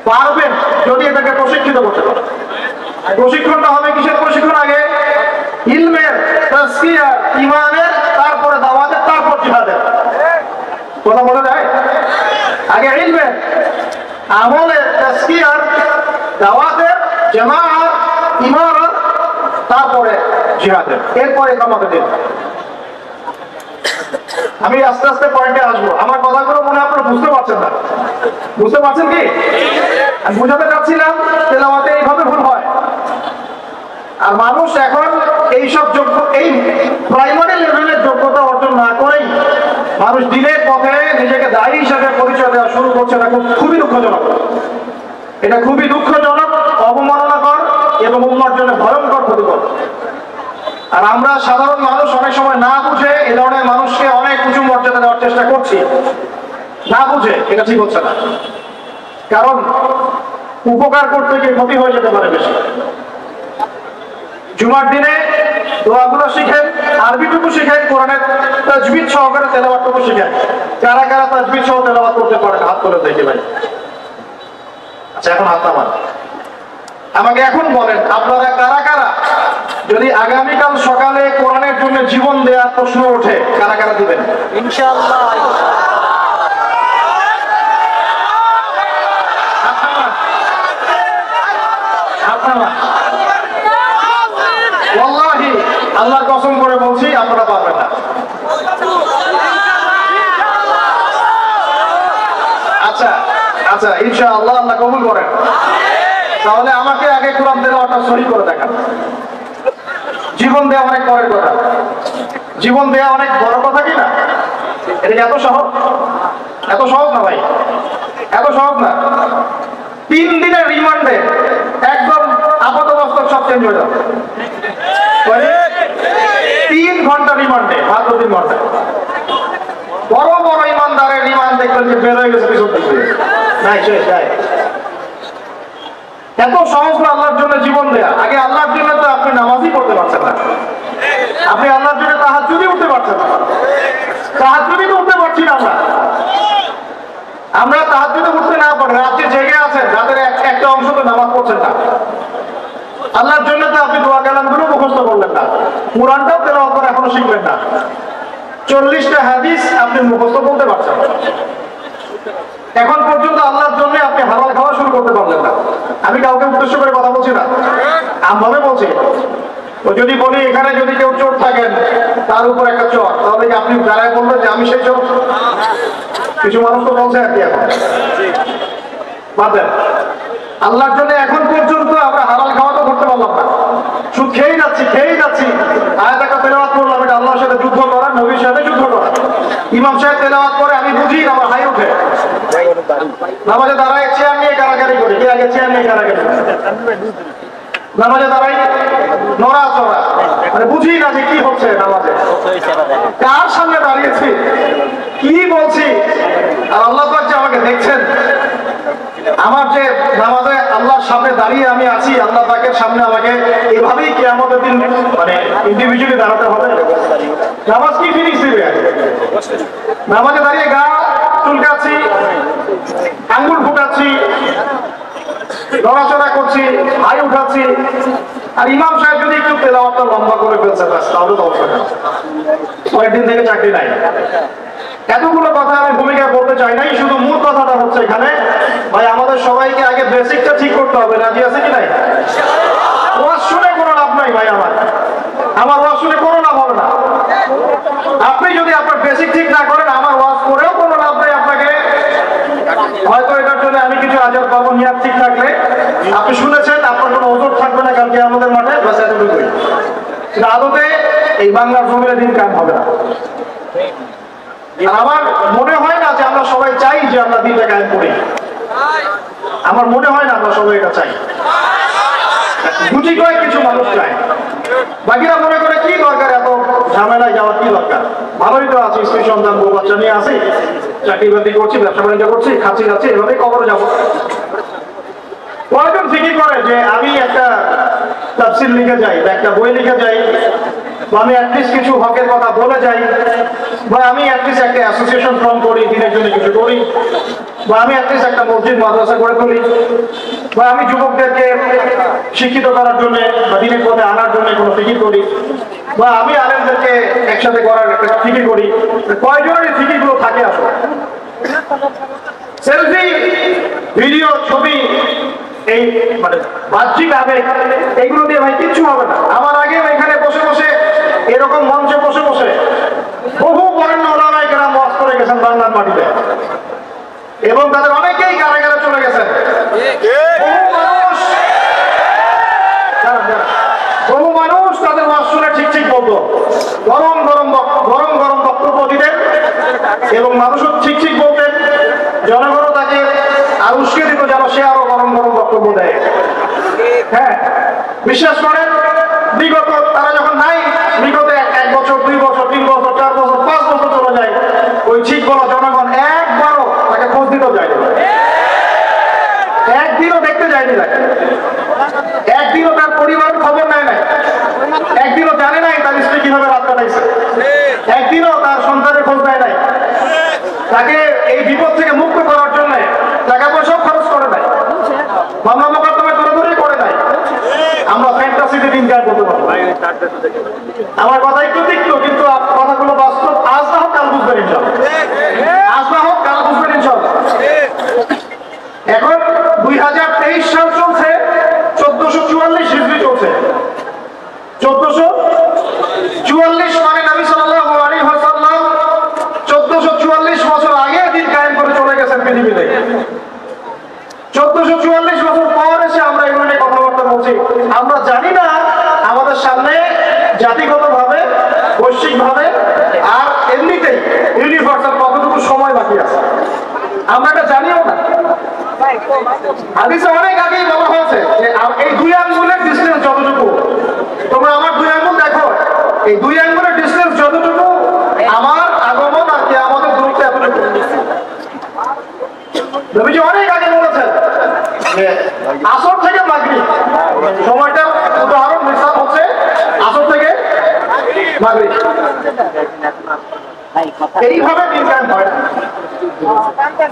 পারবেন যদি এটাকে প্রশিক্ষিত করতে পারেন। প্রশিক্ষণটা হবে কিসের প্রশিক্ষণ? আগে ইলমের, তাজকিয়ার, ঈমানের, তারপরে দাওয়াতের, তারপর জিহাদের। কথা বলা যায়? আগে ইলমের, আমলের, তাজকিয়ার, দাওয়াতের, জামাআত, ইমারত, তারপরে জিহাদের, এরপরে কামাতে দিন। আমি আস্তে আস্তে পয়েন্টে আসবো। আমার কথাগুলো মনে আপনারা বুঝতে পারছেন না? বুঝতে পারছেন কি? আমি বুঝাতে চাচ্ছিলাম তেলাওয়াতে এইভাবে ভুল হয়। আর মানুষ এখন এইসব এই প্রাইমারি লেভেলের যোগ্যতা অর্জন না করেই মানুষ দিনের পথে নিজেকে দায়ী হিসাবে পরিচয় দেওয়া শুরু করছে। না, খুবই দুঃখজনক। এটা খুবই দুঃখজনক, অবমাননাকর এবং উম্মার জন্য ভয়ঙ্কর ক্ষতিকর। আর আমরা সাধারণ মানুষ অনেক সময় না বুঝে এ ধরনের মানুষকে অনেক উঁচু মর্যাদা দেওয়ার চেষ্টা করছি, না বুঝে। এটা ঠিক হচ্ছে না, কারণ উপকার করতে গিয়ে ক্ষতি হয়ে যেতে পারে বেশি। জুমার দিনে দোয়াগুলো শিখেন, আরবিটুকু শিখেন, কোরআনের তাজবিদ সহকারে তেলাওয়াতটুকু শিখেন। কারা কারা তাজবিদ সহ তেলাওয়াত করতে পারেন হাত তুলে দেখে ভাই। আচ্ছা, এখন হাত নামান। আমাকে এখন বলেন আপনারা কারা কারা, যদি আগামীকাল সকালে কোরআনের জন্য জীবন দেওয়ার প্রশ্ন ওঠে, কারা কারা দিবেন? ইনশাআল্লাহ। ওয়াল্লাহি আল্লাহর কসম করে বলছি আপনারা পারবেন না। আচ্ছা আচ্ছা, ইনশাআল্লাহ আল্লাহ কবুল করেন। তাহলে আমাকে আগে কোরআন তেলাওয়াতটা সহি করে দেখান। জীবন দেওয়া অনেক পরের কথা, জীবন দেওয়া অনেক বড় কথা কি না? এটা এত সহজ? এত সহজ না ভাই, এত সহজ না। 3 দিনের রিমান্ডে একদম আপাতবাস্তব সব চেঞ্জ হয়ে যাবে। 3 ঘন্টা রিমান্ডে, মাত্র 3 ঘন্টা। বড় বড় ইমানদারের রিমান্ড দেখবেন যে বের হয়ে গেছে পিছন থেকে। নাই শেষ নাই। এত সহজ না আল্লাহর জন্য জীবন দেয়া। আগে আল্লাহর জন্য তো আপনি নামাজই পড়তে পারছেন না, আপনি আল্লাহর জন্য তাহাজ্জুদই উঠতে পারছেন না। তাহাজ্জুদই তো উঠতে পারছি না আমরা তাহাজ্জুদে উঠতে না পারি, রাত্রে জেগে আছেন, যাদের একটা অংশ তো নামাজ পড়ছেন না। আল্লাহর জন্য তো আপনি দোয়া কালামগুলো মুখস্থ করলেন না, কোরআনটাও তেলাওয়াত করে এখনো শিখলেন না, 40টা হাদিস আপনি মুখস্থ বলতে পারছেন। এখন পর্যন্ত আল্লাহর জন্য আপনি হালাল খাওয়া শুরু করতে পারলেন না। আমি কাউকে উদ্দেশ্য করে কথা বলছি না, আমভাবে বলছি। তো যদি বলি এখানে যদি কেউ চোর থাকেন, তার উপর একটা চোর, তাহলে কি আপনি দাঁড়ায় বলবেন যে আমি সেই চোর? কিছু মানুষ তো বলছে আর কি। এখন বাদেন, আল্লাহর জন্য এখন পর্যন্ত আমরা হালাল খাওয়া তো করতে পারলাম না, শুধু খেয়েই যাচ্ছি। আয়াত একটা তেলাওয়াত করলাম, এটা আল্লাহর সাথে যুদ্ধ করা, নবীর সাথে যুদ্ধ করা। ইমাম সাহেব তেলাওয়াত করে, আমি বুঝি আমার হাই উঠে। নামাজে দাঁড়ায় চেয়ার নিয়ে কারাকারি করি, কে আগে চেয়ার নিয়ে কারাকারি করি। নামাজে দাঁড়াই নড়া চড়া, মানে বুঝি না যে কি হচ্ছে নামাজে, কার সামনে দাঁড়িয়েছি, কি বলছি। আর আল্লাহ পাক যে আমাকে দেখছেন, আমার যে নামাজে আল্লাহর সামনে দাঁড়িয়ে আমি আছি, আল্লাহ পাকের সামনে আমাকে এভাবেই কিয়ামতের দিন মানে ইন্ডিভিজুয়ালি দাঁড়াতে হবে। নামাজ কি ফিনিশ দিবে? নামাজে দাঁড়িয়ে গা চুলকাচ্ছি, আঙ্গুল ফুটাচ্ছি, নড়াচড়া করছি, হাই উঠাচ্ছি, আর ইমাম সাহেব যদি একটু তেলাওয়াতটা লম্বা করে ফেলছে, তাহলে তো অবস্থা না। কয়েকদিন থেকে চাকরি নাই। এতগুলো কথা আমি ভূমিকা বলতে চাই নাই, শুধু মূল কথাটা হচ্ছে এখানে ভাই আমাদের সবাইকে আগে বেসিকটা ঠিক করতে হবে। রাজি আছে কি নাই? ওয়াজ শুনে কোনো লাভ নাই ভাই, আমার ওয়াজ শুনে কোনো লাভ হবে না। আপনি যদি আপনার বেসিক ঠিক না করেন, আমার ওয়াজ করেও কোনো লাভ নাই। আপনাকে হয়তো এটার জন্য আমি কিছু আজব পাবো, নিয়াত ঠিক থাকলে আপনি শুনেছেন, আপনার কোনো ওজোর থাকবে না কালকে আমাদের মাঠে, বাস এতটুকুই। আদতে এই বাংলার জমিনে দিন কায়েম হবে না। আমার মনে হয় না যে আমরা সবাই চাই যে আমরা দিনটা কায়েম করি, আমার মনে হয় না আমরা সবাই এটা চাই। গুটি কয়েক কিছু মানুষ চায়, বাকিরা মনে করে কি দরকার এত ঝামেলায় যাওয়ার, কি দরকার, ভালোই তো আছে, স্ত্রী সন্তান বউ বাচ্চা নিয়ে আসি, চাকরি বাকরি করছি, ব্যবসা বাণিজ্য করছি, খাচ্ছি যাচ্ছি, এভাবেই কবরে যাবো। কয়েকজন ঠিকই করে যে আমি একটা তাফসীর লিখে যাই বা একটা বই লিখে যাই, বা আমি অ্যাটলিস্ট কিছু হকের কথা বলে যাই, বা আমি অ্যাটলিস্ট একটা অ্যাসোসিয়েশন ফর্ম করি, দিনের জন্য কিছু করি, বা আমি অ্যাটলিস্ট একটা মসজিদ মাদ্রাসা করে তুলি, বা আমি যুবকদেরকে শিক্ষিত করার জন্য বা দিনের পথে আনার জন্য কোনো ফিকির করি, বা আমি আলেমদেরকে একসাথে করার একটা ফিকির করি। কয়জনের ফিকিরগুলো থাকে আসলে? সেলফি, ভিডিও, ছবি, এই মানে বাহ্যিক আবেগ, এইগুলো দিয়ে ভাই কিচ্ছু হবে না। আমার আগে এখানে বসে বসে, এরকম মঞ্চে বসে বসে বহু বরেণ্য ওলামায়ে কেরাম ওয়াজ করে গেছেন বাংলার মাটিতে, এবং তাদের অনেকেই কারাগারে চলে গেছেন। বহু মানুষ তাদের ওয়াজ শুনে ঠিক ঠিক বলতো, গরম গরম গরম গরম বক্তব্য দিতেন, এবং মানুষও ঠিক ঠিক বলতেন, জনগণও তাকে আর উস্কে দিত যেন সে আরো গরম গরম বক্তব্য দেয়। হ্যাঁ, বিশ্বাস করেন, বিগত তারা যখন নাই, বিগত 1 বছর, 2 বছর, 3 বছর, 4 বছর, 5 বছর চলে যায়, ওই ঠিক বলা জনগণ একবারও তাকে খোঁজ দিতেও যায়নি, একদিনও দেখতে যায়নি তাকে, একদিনও তার পরিবারের খবর নেয় নাই, একদিনও জানে নাই তার স্ত্রী কিভাবে রাত কাটাইছে, একদিনও তার সন্তানের খোঁজ নেয় নাই, তাকে এই বিপদ থেকে মুক্ত করার জন্য টাকা পয়সাও খরচ করে নাই, মামলা মোকদ্দমা দৌড়াদৌড়ি করে নাই। আমরা ফ্যান্টাসিতে দিন কার করতে পারবো। আমার কথা একটু তিক্ত, কিন্তু কথাগুলো বাস্তব। আজ না হোক কাল বুঝবেন ইনশাআল্লাহ, আজ না হোক কাল বুঝবেন ইনশাআল্লাহ। এখন 2023 সাল চলছে, 1444 হিজরি চলছে। 1444 মানে নবী সাল্লাল্লাহু আলাইহি ওয়াসাল্লাম 1444 বছর আগে দিন কায়েম করে চলে গেছেন পৃথিবীতে। 1444 বছর পর এসে আমরা এগুলো নিয়ে কথাবার্তা বলছি। আমরা জানি না আমাদের সামনে জাতিগতভাবে, বৈশ্বিকভাবে আর এমনিতেই ইউনিভার্সাল কতটুকু সময় বাকি আছে, আমরা এটা জানিও না। হাদিসে অনেক আগেই বলা হয়েছে যে এই 2 আঙ্গুলের ডিসটেন্স যতটুকু, তোমরা আমার 2 আঙ্গুল দেখো, এই 2 আঙ্গুলের ডিসটেন্স যতটুকু, আমার আগমন আর কিয়ামতের দূরত্ব এতটুকু। নবীজি অনেক আগে বলেছেন যে আসর থেকে মাগরিব, সময়টার উদাহরণ মিসাল হচ্ছে আসর থেকে মাগরিব। এইভাবে দিন কায়েম হয় না।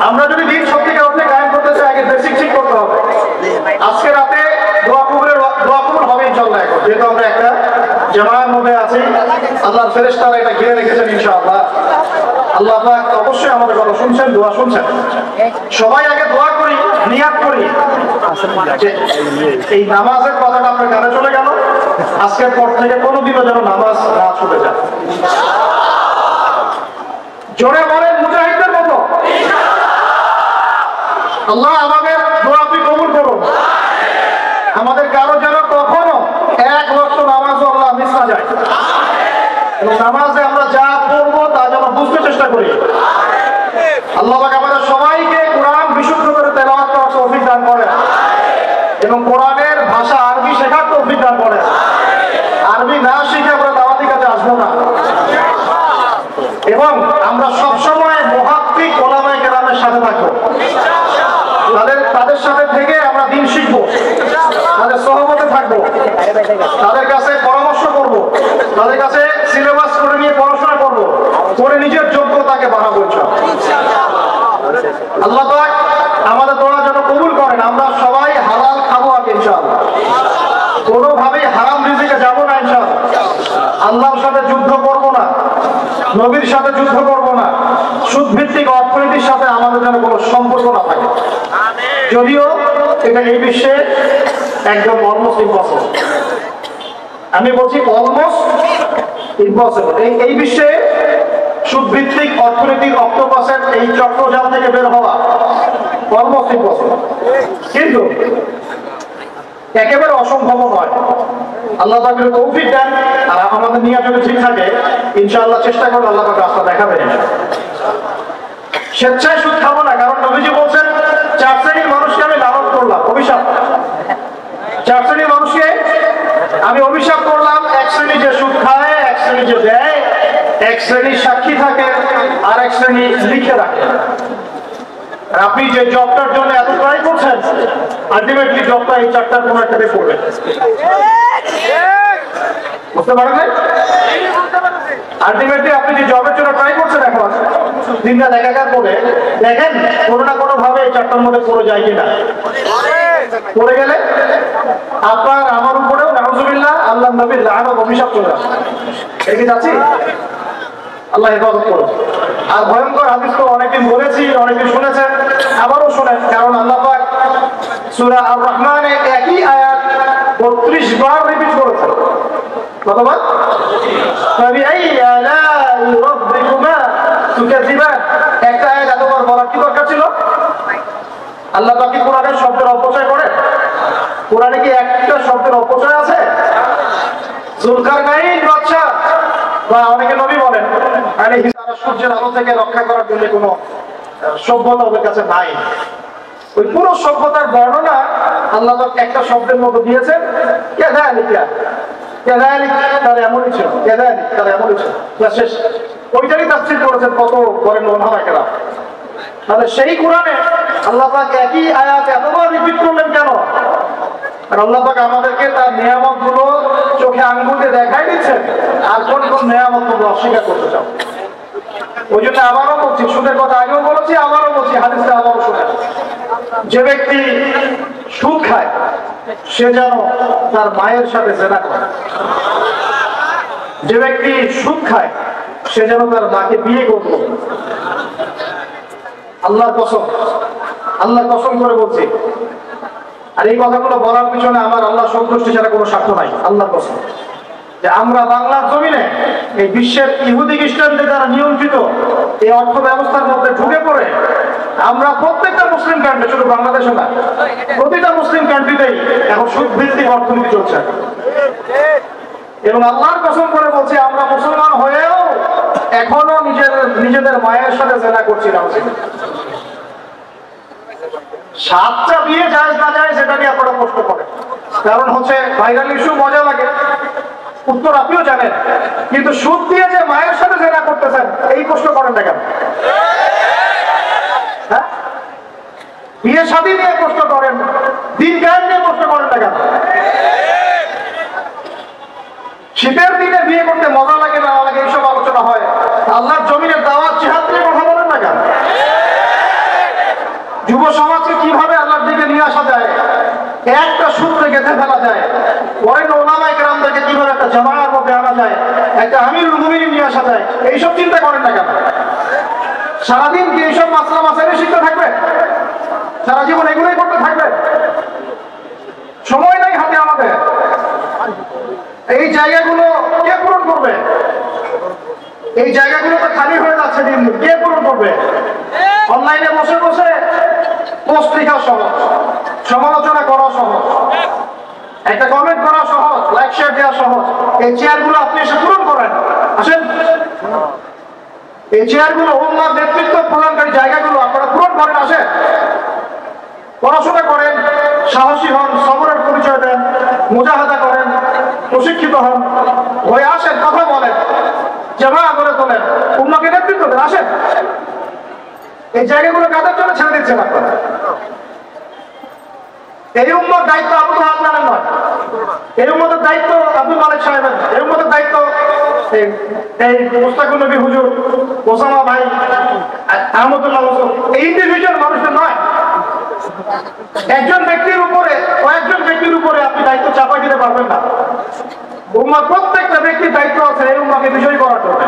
আমরা যদি দিন সত্যিকার অর্থে কায়েম করতে চাই, আগে বেসিক ঠিক করতে হবে। আজকে রাতে দোয়া কবুল হবে ইনশাআল্লাহ। এখন যেহেতু আমরা একটা জামাতের মধ্যে আছি, আল্লাহর ফেরেশতারা এটা ঘিরে রেখেছেন ইনশাআল্লাহ। আল্লাহ পাক অবশ্যই আমাদের কথা শুনছেন, দোয়া শুনছেন। সবাই আগে দোয়া করি, নিয়াত করি যে এই নামাজের কথাটা আপনার কানে চলে গেল, আজকের পর থেকে কোনোদিনও যেন নামাজ না ছুটে যায়। জোরে বলেন মুজাহিদদের মতো। আল্লাহ আমাদের দোয়া আপনি কবুল করুন। আমাদের কারো যেন কখনো 1 ওয়াক্ত নামাজও আল্লাহ মিস না যায়, এবং নামাজে আমরা যা পড়বো তা যেন বুঝতে চেষ্টা করি। আল্লাহ পাক আমাদের সবাইকে কোরআন বিশুদ্ধ করে তেলাওয়াত করার তৌফিক দান করেন, এবং কোরআনের ভাষা আরবি শেখার তৌফিক দান করেন। আরবি না শিখে আমরা দাওয়াতি কাজে আসবো না, এবং আমরা সবসময় মুহাক্কিক ওলামায়ে কেরামের সাথে থাকবো। তাদের সাথে থেকে আমরা দিন শিখবো, তাদের সহবতে থাকবো, তাদের কাছে পরামর্শ করব, তাদের কাছে সিলেবাস করে নিয়ে পড়াশোনা করব, করে নিজের যোগ্যতাকে বাড়াবো ইনশাআল্লাহ। আল্লাহ পাক আমাদের দোয়া যেন কবুল করেন। আমরা সবাই হালাল খাবো আগে ইনশাআল্লাহ, কোনোভাবেই হারাম রিজিকে যাবো না ইনশাআল্লাহ। আল্লাহর সাথে যুদ্ধ করব না, নবীর সাথে যুদ্ধ করব না, সুদ ভিত্তিক অর্থনীতির সাথে আমাদের যেন কোনো সম্পর্ক না থাকে। যদিও এটা এই বিশ্বে একদম অলমোস্ট ইম্পসিবল, আমি বলছি অলমোস্ট ইম্পসিবল। এই বিশ্বে সুদ ভিত্তিক অর্থনীতির অক্টোপাসের এই চক্রজাল থেকে বের হওয়া অলমোস্ট ইম্পসিবল, কিন্তু একেবারে অসম্ভব নয়। আল্লাহ পাক যদি তৌফিক দেন আর আমাদের নিয়ত যদি ঠিক থাকে, ইনশাআল্লাহ চেষ্টা করলে আল্লাহ পাক রাস্তা দেখাবেন। স্বেচ্ছায় সুদ খাবো না, কারণ নবীজি বলছেন 4 শ্রেণীর মানুষকে আমি লালন করলাম, অভিশাপ। 4 শ্রেণীর মানুষকে আমি অভিশাপ করলাম, 1 শ্রেণী যে সুদ খায়, 1 শ্রেণী যে দেয়, 1 শ্রেণী সাক্ষী থাকে, আর 1 শ্রেণী লিখে রাখে। আপনি যে জবটার জন্য এত ট্রাই করছেন, আলটিমেটলি জবটা এই 4টার কোনো একটাতে পড়বে। বুঝতে পারবেন? আলটিমেটলি আপনি যে জবের জন্য ট্রাই করছেন এখন দিনটা দেখাকার পরে দেখেন কোনো না কোনো ভাবে এই 4টার মধ্যে পড়ে যায় কিনা। পড়ে গেলে আপনার আমার উপরেও নাউজুবিল্লাহ আল্লাহ নবীর লানত অভিশাপ চলে আসে। এদিকে যাচ্ছি, আল্লাহ হেফাজত করুন। আর ভয়ঙ্কর হাদিস তো অনেকদিন বলেছি, অনেকদিন শুনেছেন, আবারও শোনেন, কারণ আল্লাহ পাক সূরা আর রহমানে একই আয়াত 32 বার রিপিট করেছেন। কতবার? ফাবিআই আলাই রাব্বিকুমা তুকাযিবান। একটা আয়াত এতবার বলার কি দরকার ছিল? আল্লাহ পাক কি কোরআনের শব্দের অপচয় করে? কোরআনে কি একটা শব্দের অপচয় আছে? জুলকারনাইন বাদশা বা অনেকে নবী বলেন, সূর্যের আলো থেকে রক্ষা করার জন্য কোনো সভ্যতা ওদের কাছে নাই। ওই পুরো সভ্যতার বর্ণনা আল্লাহ পাক একটা শব্দের মধ্যে দিয়েছেন, কাযালিকা। কাযালিকা তার এমনই ছিল, কাযালিকা তার এমনই ছিল, শেষ। ওইটারই তাফসীর করেছেন কত বড় ওলামায়েরা। তাহলে সেই কোরআনে আল্লাহ পাক একই আয়াত এতবার রিপিট করলেন কেন? আর আল্লাহ পাক আমাদেরকে তার নিয়ামত গুলো চোখে আঙ্গুল দিয়ে দেখাই দিচ্ছেন, আর কোন কোন নিয়ামত তোমরা অস্বীকার করতে চাও। ওই জন্য আবারও বলছি, সুদের কথা আগেও বলেছি, আবারও বলছি, হাদিসটা আবারও শুনেন। যে ব্যক্তি সুদ খায় সে যেন তার মায়ের সাথে জেনা করে। যে ব্যক্তি সুদ খায় সে যেন তার মাকে বিয়ে করত। আল্লাহর কসম, আল্লাহর কসম করে বলছি। আর এই কথাগুলো বলার পিছনে আমার আল্লাহ সন্তুষ্টি ছাড়া কোনো স্বার্থ নাই। আল্লাহর কসম যে আমরা বাংলার জমিনে এই বিশ্বের ইহুদি খ্রিস্টানদের দ্বারা নিয়ন্ত্রিত এই অর্থ ব্যবস্থার মধ্যে ঢুকে পড়ে আমরা প্রত্যেকটা মুসলিম কান্ট্রি, শুধু বাংলাদেশে না, প্রতিটা মুসলিম কান্ট্রিতেই এখন সুদ ভিত্তিক অর্থনীতি চলছে। এবং আল্লাহর কসম করে বলছি, আমরা মুসলমান হয়েও এখনো নিজেদের মায়ের সাথে জেনা করছি না। 7টা বিয়ে জায়েজ না জায়েজ সেটা নিয়ে আপনারা প্রশ্ন করেন, কারণ হচ্ছে ভাইরাল ইস্যু, মজা লাগে, উত্তর আপনিও জানেন। কিন্তু সুদ দিয়ে যে মায়ের সাথে জেনা করতেছেন এই প্রশ্ন করেন না কেন? হ্যাঁ, বিয়ে শাদী নিয়ে প্রশ্ন করেন, দিন গায়েব নিয়ে প্রশ্ন করেন না কেন? শীতের দিনে বিয়ে করতে মজা লাগে না লাগে এইসব আলোচনা হয়, আল্লাহর জমিনের দাওয়াত জিহাদ নিয়ে কথা বলেন না কেন? যুব সমাজকে কিভাবে আল্লাহর দিকে নিয়ে আসা যায়, একটা সূত্রে গেঁথে ফেলা যায়, পরের ওলামায়ে কেরামদেরকে কিভাবে একটা জামায়ার মধ্যে আনা যায়, একটা আমিরুল মুমিনিন নিয়ে আসা যায়, এইসব চিন্তা করেন না কেন? সারাদিন কি এইসব মাসলা মাসাইল শিখতে থাকবে? সারা জীবন এগুলোই করতে থাকবে? সময় নাই হাতে আমাদের। এই জায়গাগুলো কে পূরণ করবে? এই জায়গাগুলো তো খালি হয়ে যাচ্ছে দিন দিন, কে পূরণ করবে? অনলাইনে বসে বসে পোস্ট লেখা সহজ, সমালোচনা করা সহজ, একটা কমেন্ট করা সহজ, লাইক শেয়ার দেওয়া সহজ। এই চেয়ারগুলো আপনি এসে পূরণ করেন, আসেন। এই চেয়ারগুলো উম্মার নেতৃত্ব প্রদানকারী জায়গাগুলো আপনারা পূরণ করেন, আসেন। পড়াশোনা করেন, সাহসী হন, সবরের পরিচয় দেন, মুজাহাদা করেন, প্রশিক্ষিত হন, হয়ে আসেন, কথা বলেন, জামায়া করে তোলেন, উম্মাকে নেতৃত্ব দেন, আসেন। এই জায়গাগুলো কাদের জন্য ছেড়ে দিচ্ছেন আপনারা? এই উম্মার দায়িত্ব আবু হাসনানের নয়, এই উম্মতের দায়িত্ব আব্দুল মালিক সাহেবের, এই উম্মতের দায়িত্ব এই মুস্তাকুল নবী হুজুর, ওসামা ভাই, আহমদুল্লাহ হোসেন, এই ইন্ডিভিজুয়াল মানুষদের নয়। একজন ব্যক্তির উপরে, কয়েকজন ব্যক্তির উপরে আপনি দায়িত্ব চাপা দিতে পারবেন না। উম্মার প্রত্যেকটা ব্যক্তির দায়িত্ব আছে এই উম্মাকে বিজয়ী করার জন্য।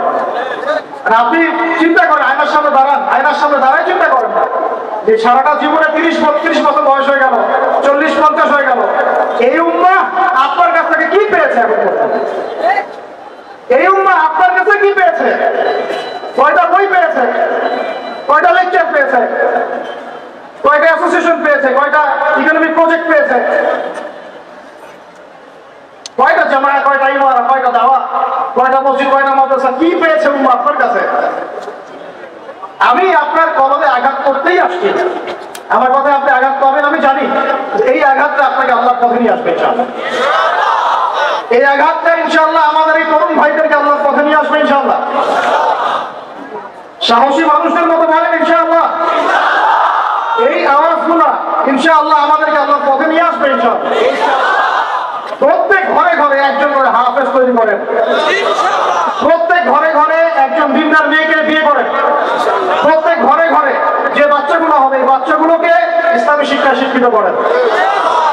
আর আপনি চিন্তা করেন, আয়নার সামনে দাঁড়ান, আয়নার সামনে দাঁড়ায় চিন্তা করেন না যে সারাটা জীবনে 30-32 বছর বয়স হয়ে গেল, 40-50 হয়ে গেল, এই উম্মাহ আপনার কাছ থেকে কি পেয়েছে? এখন এই উম্মাহ আপনার কাছে কি পেয়েছে? কয়টা বই পেয়েছে? কয়টা লেকচার পেয়েছে? কয়টা অ্যাসোসিয়েশন পেয়েছে, কয়টা ইকোনমিক প্রজেক্ট পেয়েছে, কয়টা জামায়া, কয়টা ইমারা, কয়টা দাওয়া, কয়টা মসজিদ, কয়টা মাদ্রাসা, কি পেয়েছে উম্মাহ আপনার কাছে? আমি আপনার কলমে আঘাত করতেই আসছি। আমার কথায় আপনি আঘাত পাবেন আমি জানি। এই আঘাতটা আপনাকে আল্লাহর পথে নিয়ে আসবে ইনশাআল্লাহ। এই আঘাতটা ইনশাআল্লাহ আমাদের এই তরুণ ভাইদেরকে আল্লাহর পথে নিয়ে আসবে ইনশাআল্লাহ। সাহসী মানুষদের মতো বলেন ইনশাআল্লাহ। এই আওয়াজগুলা ইনশাআল্লাহ আমাদেরকে আল্লাহর পথে নিয়ে আসবে ইনশাআল্লাহ। প্রত্যেক ঘরে ঘরে একজন করে হাফেজ তৈরি করেন, প্রত্যেক ঘরে ঘরে একজন দিনদার মেয়েকে বিয়ে করেন, প্রত্যেক ঘরে ঘরে যে বাচ্চাগুলো হবে এই বাচ্চাগুলোকে ইসলামী শিক্ষায় শিক্ষিত করেন,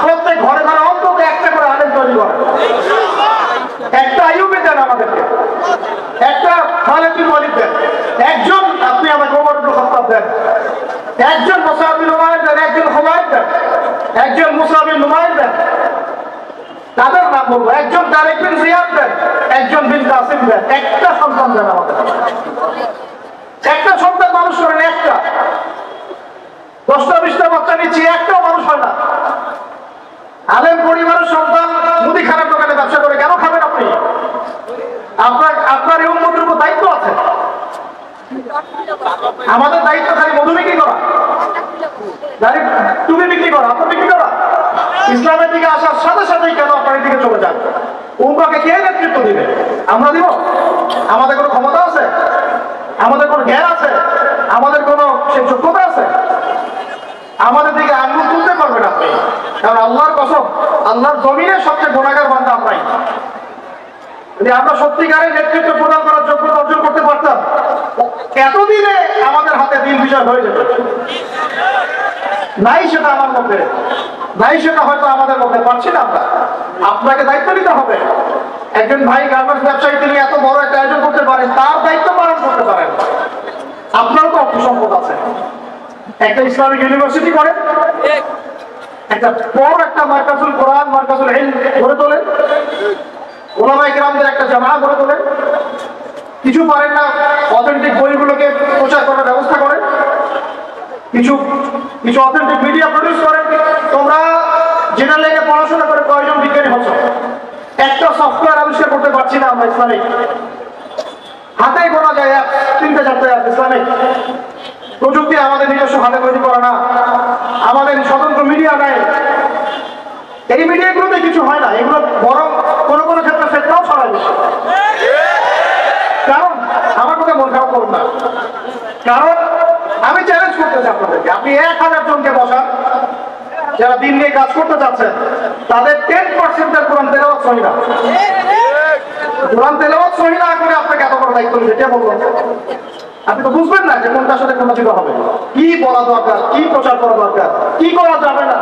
প্রত্যেক ঘরে ঘরে অন্তত একটা করে আলেম তৈরি করেন। একটা আইয়ুবে দেন আমাদেরকে, একটা খালিদ বিন ওয়ালিদ দেন, একজন আপনি আমাকে ওমর ইবনে খাত্তাব দেন, একজন মুসআব বিন উমাইর দেন, একজন খুবাইব দেন, একজন মুসা বিন নুমাইর দেন, তাদের নাম বলবো, একজন তারিক বিন জিয়াদ দেন, একজন বিন কাসিম দেন। একটা সন্তান দেন আমাদের, একটা সন্তান মানুষ করেন, একটা 10টা-20টা বাচ্চা নিচ্ছি, একটাও মানুষ হয় না। আলেম পরিবারের সন্তান মুদিখানার দোকানে ব্যবসা করে কেন খাবেন আপনি? আপনার এই উম্মতের উপর দায়িত্ব আছে। আমাদের দায়িত্ব খালি মধু বিক্রি করা, তুমি বিক্রি করা, আপনি বিক্রি করা। ইসলামের দিকে আসার সাথে সাথেই কেন আপনার দিকে চলে যান? উম্মাহকে কে নেতৃত্ব দিবে? আমরা দিব? আমাদের কোনো ক্ষমতা আছে? আমাদের কোনো জ্ঞান আছে? আমাদের কোনো সেই যোগ্যতা আছে? আমাদের দিকে আঙ্গুল তুলতে পারবেন আপনি? কারণ আল্লাহর কসম, আল্লাহর জমিনের সবচেয়ে গুনাহগার বান্দা আমরাই। যদি আমরা সত্যিকারের নেতৃত্ব প্রদান করার যোগ্যতা অর্জন করতে পারতাম, এতদিনে আমাদের হাতে দিন বিষয় হয়ে যেত। নাই সেটা আমার মধ্যে, নাই সেটা হয়তো আমাদের মধ্যে পাচ্ছি না আমরা। আপনাকে দায়িত্ব নিতে হবে। একজন ভাই গার্মেন্টস ব্যবসায়ী, তিনি এত বড় একটা আয়োজন করতে পারেন, তার দায়িত্ব পালন করতে পারেন। আপনারও তো অর্থ সম্পদ আছে, একটা ইসলামিক ইউনিভার্সিটি করেন, একটা বড় একটা মার্কাজুল কোরআন, মার্কাজুল ইলম গড়ে তোলেন, ওলামায়ে কেরামদের একটা জামাত গড়ে তোলেন। কিছু পারেন না, অথেন্টিক বইগুলোকে প্রচার করার ব্যবস্থা করেন, কিছু কিছু অথেন্টিক মিডিয়া প্রডিউস করেন। তোমরা জেনারেল লাইনে পড়াশোনা করে কয়জন বিজ্ঞানী হচ্ছ? একটা সফটওয়্যার আবিষ্কার করতে পারছি না আমরা ইসলামিক, হাতে গোনা যায় 3-4টা ইসলামিক প্রযুক্তি আমাদের নিজস্ব হাতে তৈরি করা না, আমাদের স্বতন্ত্র মিডিয়া নাই, এই মিডিয়াগুলোতে কিছু হয় না। এগুলো বরং কোনো কোনো ক্ষেত্রে ফেতনাও ছড়ায় বেশি। কারণ আমার কথা মন খারাপ করুন না, কারণ আমি চ্যালেঞ্জ করতে চাই আপনাদেরকে, আপনি 1000 জনকে বসান যারা দিন নিয়ে কাজ করতে চাচ্ছেন, তাদের 10% কোরআন তেলাওয়াত সহি না। কোরআন তেলাওয়াত সহি না করে আপনাকে এত বড় দায়িত্ব দিতে কে বলবেন? আপনি তো বুঝবেন না যে কোনটার সাথে কোনটা ছিল হবে, কি বলা দরকার, কি প্রচার করা দরকার, কি করা যাবে না।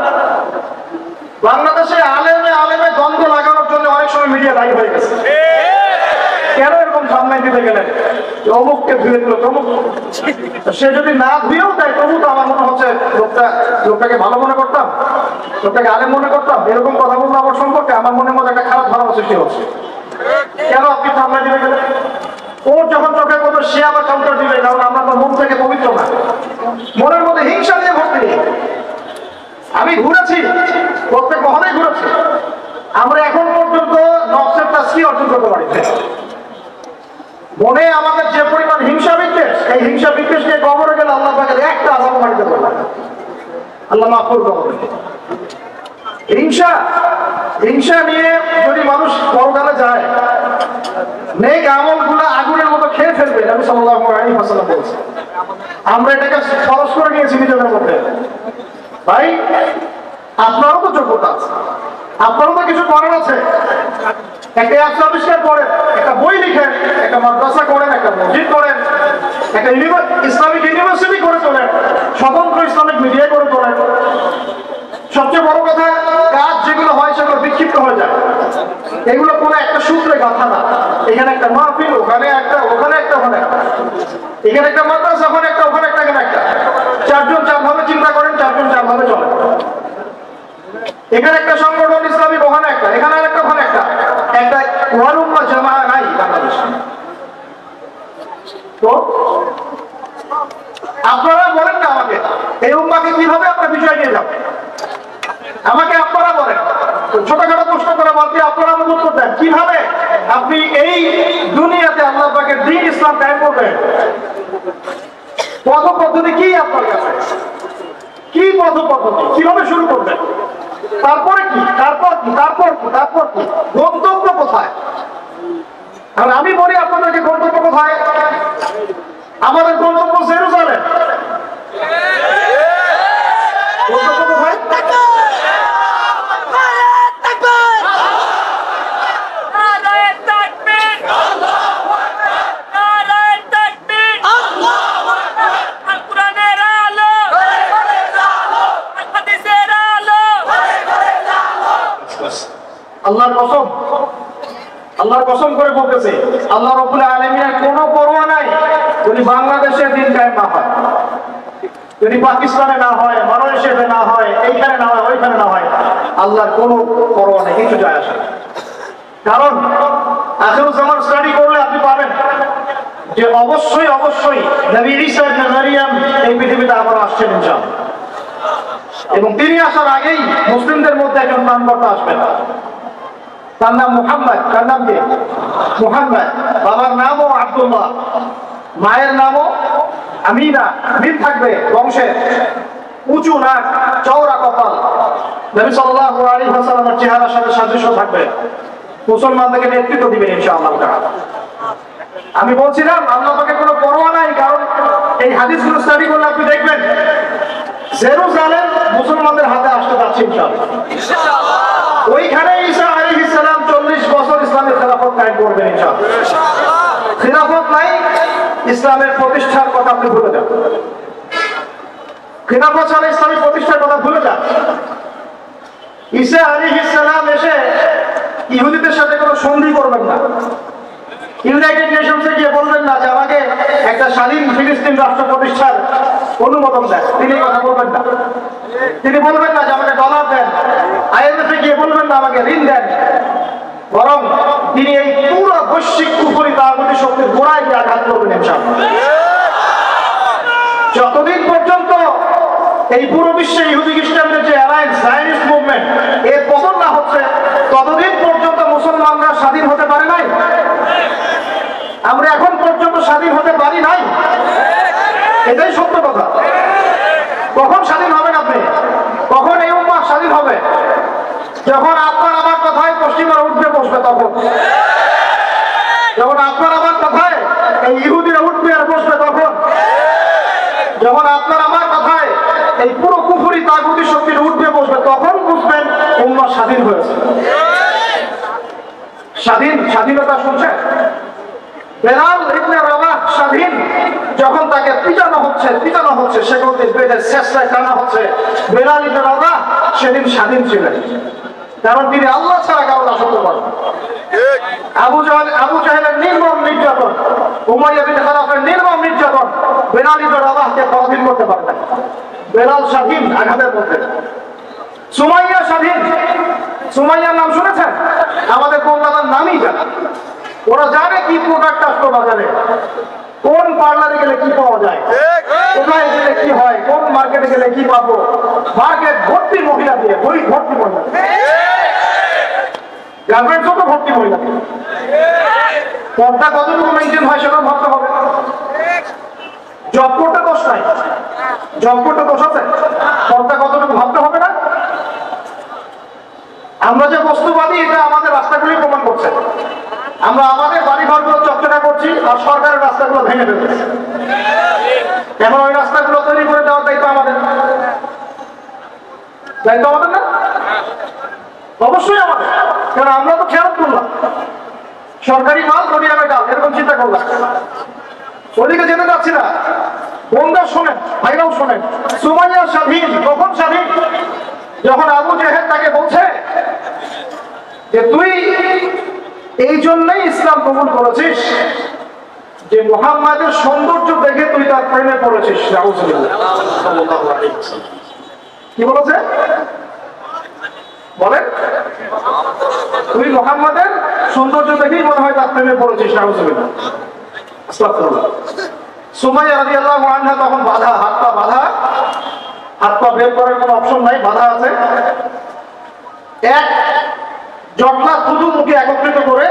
বাংলাদেশে আলেমে আলেমে দ্বন্দ্ব লাগানোর জন্য অনেক সময় মিডিয়া দায়ী হয়ে গেছে। কেন এরকম সামনে দিতে গেলেন? অমুককে ধুয়ে দিল, তমুক, সে যদি না ধুয়েও দেয় তবু তো আমার মনে হচ্ছে লোকটাকে ভালো মনে করতাম, লোকটাকে আলেম মনে করতাম। এরকম কথা বলবো আমার সম্পর্কে আমার মনের মধ্যে একটা খারাপ ধারণা সৃষ্টি হচ্ছে। কেন আপনি সামনে দিতে গেলেন? ওর যখন চোখে করবো সে আবার কাউন্টার দিবে, কারণ আমরা তো মন থেকে পবিত্র না, মনের মধ্যে হিংসা দিয়ে ভর্তি। আমি ঘুরেছি, প্রত্যেক মহলে ঘুরেছি, আমরা এখন পর্যন্ত নফসের তাসকিয়া অর্জন করতে পারি। মনে আমাদের যে পরিমাণ হিংসা বিদ্বেষ, এই হিংসা বিদ্বেষ নিয়ে কবরে গেলে আল্লাহ পাকের একটা আযাব মারিতে পারবে না। আল্লাহ মাফ করবে। হিংসা নিয়ে যদি মানুষ পরকালে যায়, নেক আমলগুলো আগুনের মতো খেয়ে ফেলবে। নবী সাল্লাল্লাহু আলাইহি ওয়াসাল্লাম বলেছেন। আমরা এটাকে খরচ করে নিয়েছি নিজেদের মধ্যে। ভাই, আপনারও তো যোগ্যতা আছে, আপনারও তো কিছু করার আছে। একটা অ্যাপ আবিষ্কার করেন, একটা বই লিখেন, একটা মাদ্রাসা করেন, একটা মসজিদ করেন, একটা ইসলামিক ইউনিভার্সিটি করে তোলেন, স্বতন্ত্র ইসলামিক মিডিয়া করে তোলেন। সবচেয়ে বড় কথা, কাজ যেগুলো হয় সেগুলো বিক্ষিপ্ত হয়ে যায়। এগুলো কোনো একটা সূত্রে গাঁথা না। এখানে একটা মাহফিল, ওখানে একটা, ওখানে একটা, ওখানে একটা, এখানে একটা মাদ্রাসা, ওখানে একটা, ওখানে একটা, এখানে একটা। 4 জন 4 ভাবে চিন্তা করেন, 4 জন 4 ভাবে চলেন। এখানে একটা সংগঠন ইসলামিক, ওখানে একটা, এখানে একটা, ওখানে একটা। একটা ওয়াল উম্মাহ জামাআ নাই বাংলাদেশে। তো আপনারা বলেন না আমাকে, এই উম্মাহকে কিভাবে আমরা বিষয় নিয়ে যাব? আমাকে আপনারা বলেন, ছোটখাটো প্রশ্ন করে বলতে আপনারা আমাকে উত্তর দেন, কিভাবে আপনি এই দুনিয়াতে আল্লাহ পাকের দ্বীন ইসলাম কায়েম করবেন? পথ পদ্ধতি কি আপনার কাছে? কি পথ পদ্ধতি? কিভাবে শুরু করবেন? তারপরে কি? তারপর কি? গন্তব্য কোথায়? আর আমি বলি আপনাদেরকে গন্তব্য কোথায়? আমাদের গন্তব্য জেরুজালেম। গন্তব্য কোথায়? আল্লাহর কসম করে বলতেছে, আল্লাহ রাব্বুল আলামিনের কোনো পরোয়া নাই যদি বাংলাদেশে দিন কায়েম না হয়, যদি পাকিস্তানে না হয়, মালয়েশিয়াতে না হয়, এইখানে না হয়, ওইখানে না হয়, আল্লাহর কোনো পরোয়া নেই, কিছু যায় আসে না। কারণ আখিরুজ্জামান স্টাডি করলে আপনি পাবেন যে অবশ্যই নবী ঈসা ইবনে মারইয়াম এই পৃথিবীতে আবার আসছেন ইনশাআল্লাহ, এবং তিনি আসার আগেই মুসলিমদের মধ্যে একজন ত্রাণকর্তা আসবেন। তার নাম মুহাম্মদ। তার নাম কি? মুহাম্মদ। বাবার নামও আব্দুল্লাহ, মায়ের নামও আমিনা। মিল থাকবে বংশের, উঁচু নাক, চওড়া কপাল, নবী সাল্লাল্লাহু আলাইহি ওয়াসাল্লামের চেহারার সাথে সাদৃশ্য থাকবে, মুসলমানদেরকে নেতৃত্ব দিবেন ইনশাআল্লাহ তাআলা। আমি বলছিলাম আল্লাহ পাকের কোনো পরোয়া নাই, কারণ এই হাদিসগুলো স্টাডি করলে আপনি দেখবেন জেরুজালেম মুসলমানদের হাতে আসতে যাচ্ছে ইনশাআল্লাহ। ওইখানে ঈসা আলাইহিস সালাম 40 বছর ইসলামের খেলাফত কায়েম করবেন ইনশাআল্লাহ। খেলাফত নাই, ইসলামের প্রতিষ্ঠার কথা আপনি ভুলে যান। খেলাফত ছাড়া ইসলামের প্রতিষ্ঠার কথা ভুলে যান। ঈসা আলাইহিস সালাম এসে ইহুদিদের সাথে কোনো সন্ধি করবেন না, ইউনাইটেড নেশনসে গিয়ে বলবেন না যে আমাকে একটা স্বাধীন ফিলিস্তিন রাষ্ট্র প্রতিষ্ঠার অনুমোদন দেন, তিনি কথা বলবেন না। তিনি বলবেন না যে আমাকে ডলার দেন, আইএমএফে গিয়ে বলবেন না আমাকে ঋণ দেন, বরং তিনি এই পুরো বৈশ্বিক কুফরি তাগুতি শক্তির গোড়ায় গিয়ে আঘাত করবেন ইনশাআল্লাহ। যতদিন পর্যন্ত এই পুরো বিশ্বে ইহুদি খ্রিস্টানদের যে অ্যালায়েন্স জায়নিস্ট মুভমেন্ট এর পতন না হচ্ছে, ততদিন পর্যন্ত মুসলমানরা স্বাধীন হতে পারে নাই। আমরা এখন পর্যন্ত স্বাধীন হতে পারি নাই, এটাই সত্য কথা। কখন স্বাধীন হবেন আপনি? কখন এই উম্মাহ স্বাধীন হবে? যখন আপনার আমার কথায় পশ্চিমারা উঠবে বসবে, তখন যখন আপনার আমার কথায় এই ইহুদিরা উঠবে আর বসবে, তখন যখন আপনার আমার কথায় এই পুরো কুফরি তাগুতি শক্তির উঠবে বসবে, তখন বুঝবেন উম্মাহ স্বাধীন হয়েছে। স্বাধীনতা শুনছেন? বেলাল ইবনে রাবাহ স্বাধীন, যখন তাকে পিটানো হচ্ছে সেগুলোতে বেদের চেষ্টায় টানা হচ্ছে, বেলাল ইবনে রাবাহ সেদিন স্বাধীন ছিলেন, কারণ তিনি আল্লাহ ছাড়া কারো দাসত্ব করেন। আবু জাহেলের নির্মম নির্যাতন, উমাইয়া বিন খালাফের নির্মম নির্যাতন বেলাল ইবনে রাবাহকে পরাধীন করতে পারে না। বেলাল স্বাধীন আঘাতের মধ্যে। সুমাইয়া স্বাধীন। সুমাইয়ার নাম শুনেছেন? আমাদের কলকাতার নামই জানে। ওরা জানে কি প্রোডাক্ট আসতো বাজারে, কোন পার্লারে গেলে কি পাওয়া যায়, কোথায় গেলে কি হয়, কোন মার্কেটে গেলে কি পাবো। মার্কেট ভর্তি মহিলা দিয়ে, বই ভর্তি মহিলা, গার্মেন্টস তো ভর্তি মহিলা। পর্দা কতটুকু মেনটেন হয় সেটা ভাবতে হবে। জব করতে দোষ নাই, জব করতে দোষ আছে, পর্দা কতটুকু ভাবতে হবে না? আমরা যে বস্তুবাদী এটা আমাদের রাস্তাগুলি প্রমাণ করছে। আমরা আমাদের বাড়ি ঘরগুলো চকচকা করছি আর সরকারের রাস্তাগুলো ভেঙে ফেলছি। এখন ওই রাস্তাগুলো তৈরি করে দেওয়ার দায়িত্ব আমাদের, দায়িত্ব আমাদের না? অবশ্যই আমাদের, কারণ আমরা তো খেয়াল করলাম সরকারি মাল গড়িয়ামে ডাল, এরকম চিন্তা করলাম। ওদিকে যেতে যাচ্ছি না। বোনরা শোনেন, ভাইরাও শোনেন, সুমাইয়া স্বাধীন। কখন স্বাধীন? যখন আবু জেহেল তাকে বলছে যে তুই এই জন্যই ইসলাম কবুল করেছিস যে মুহাম্মাদের সৌন্দর্য দেখে তুই তার প্রেমে পড়েছিস। কি বলেছে বলেন? তুই মুহাম্মাদের সৌন্দর্য দেখেই মনে হয় তার প্রেমে পড়েছিস। সুমাইয়া রাদিয়াল্লাহু আনহা তখন বাধা, হাত পা বাধা, হাত পা বের করার কোনো অপশন নাই, বাধা আছে। এক জটলা থুতু মুখে একত্রিত করে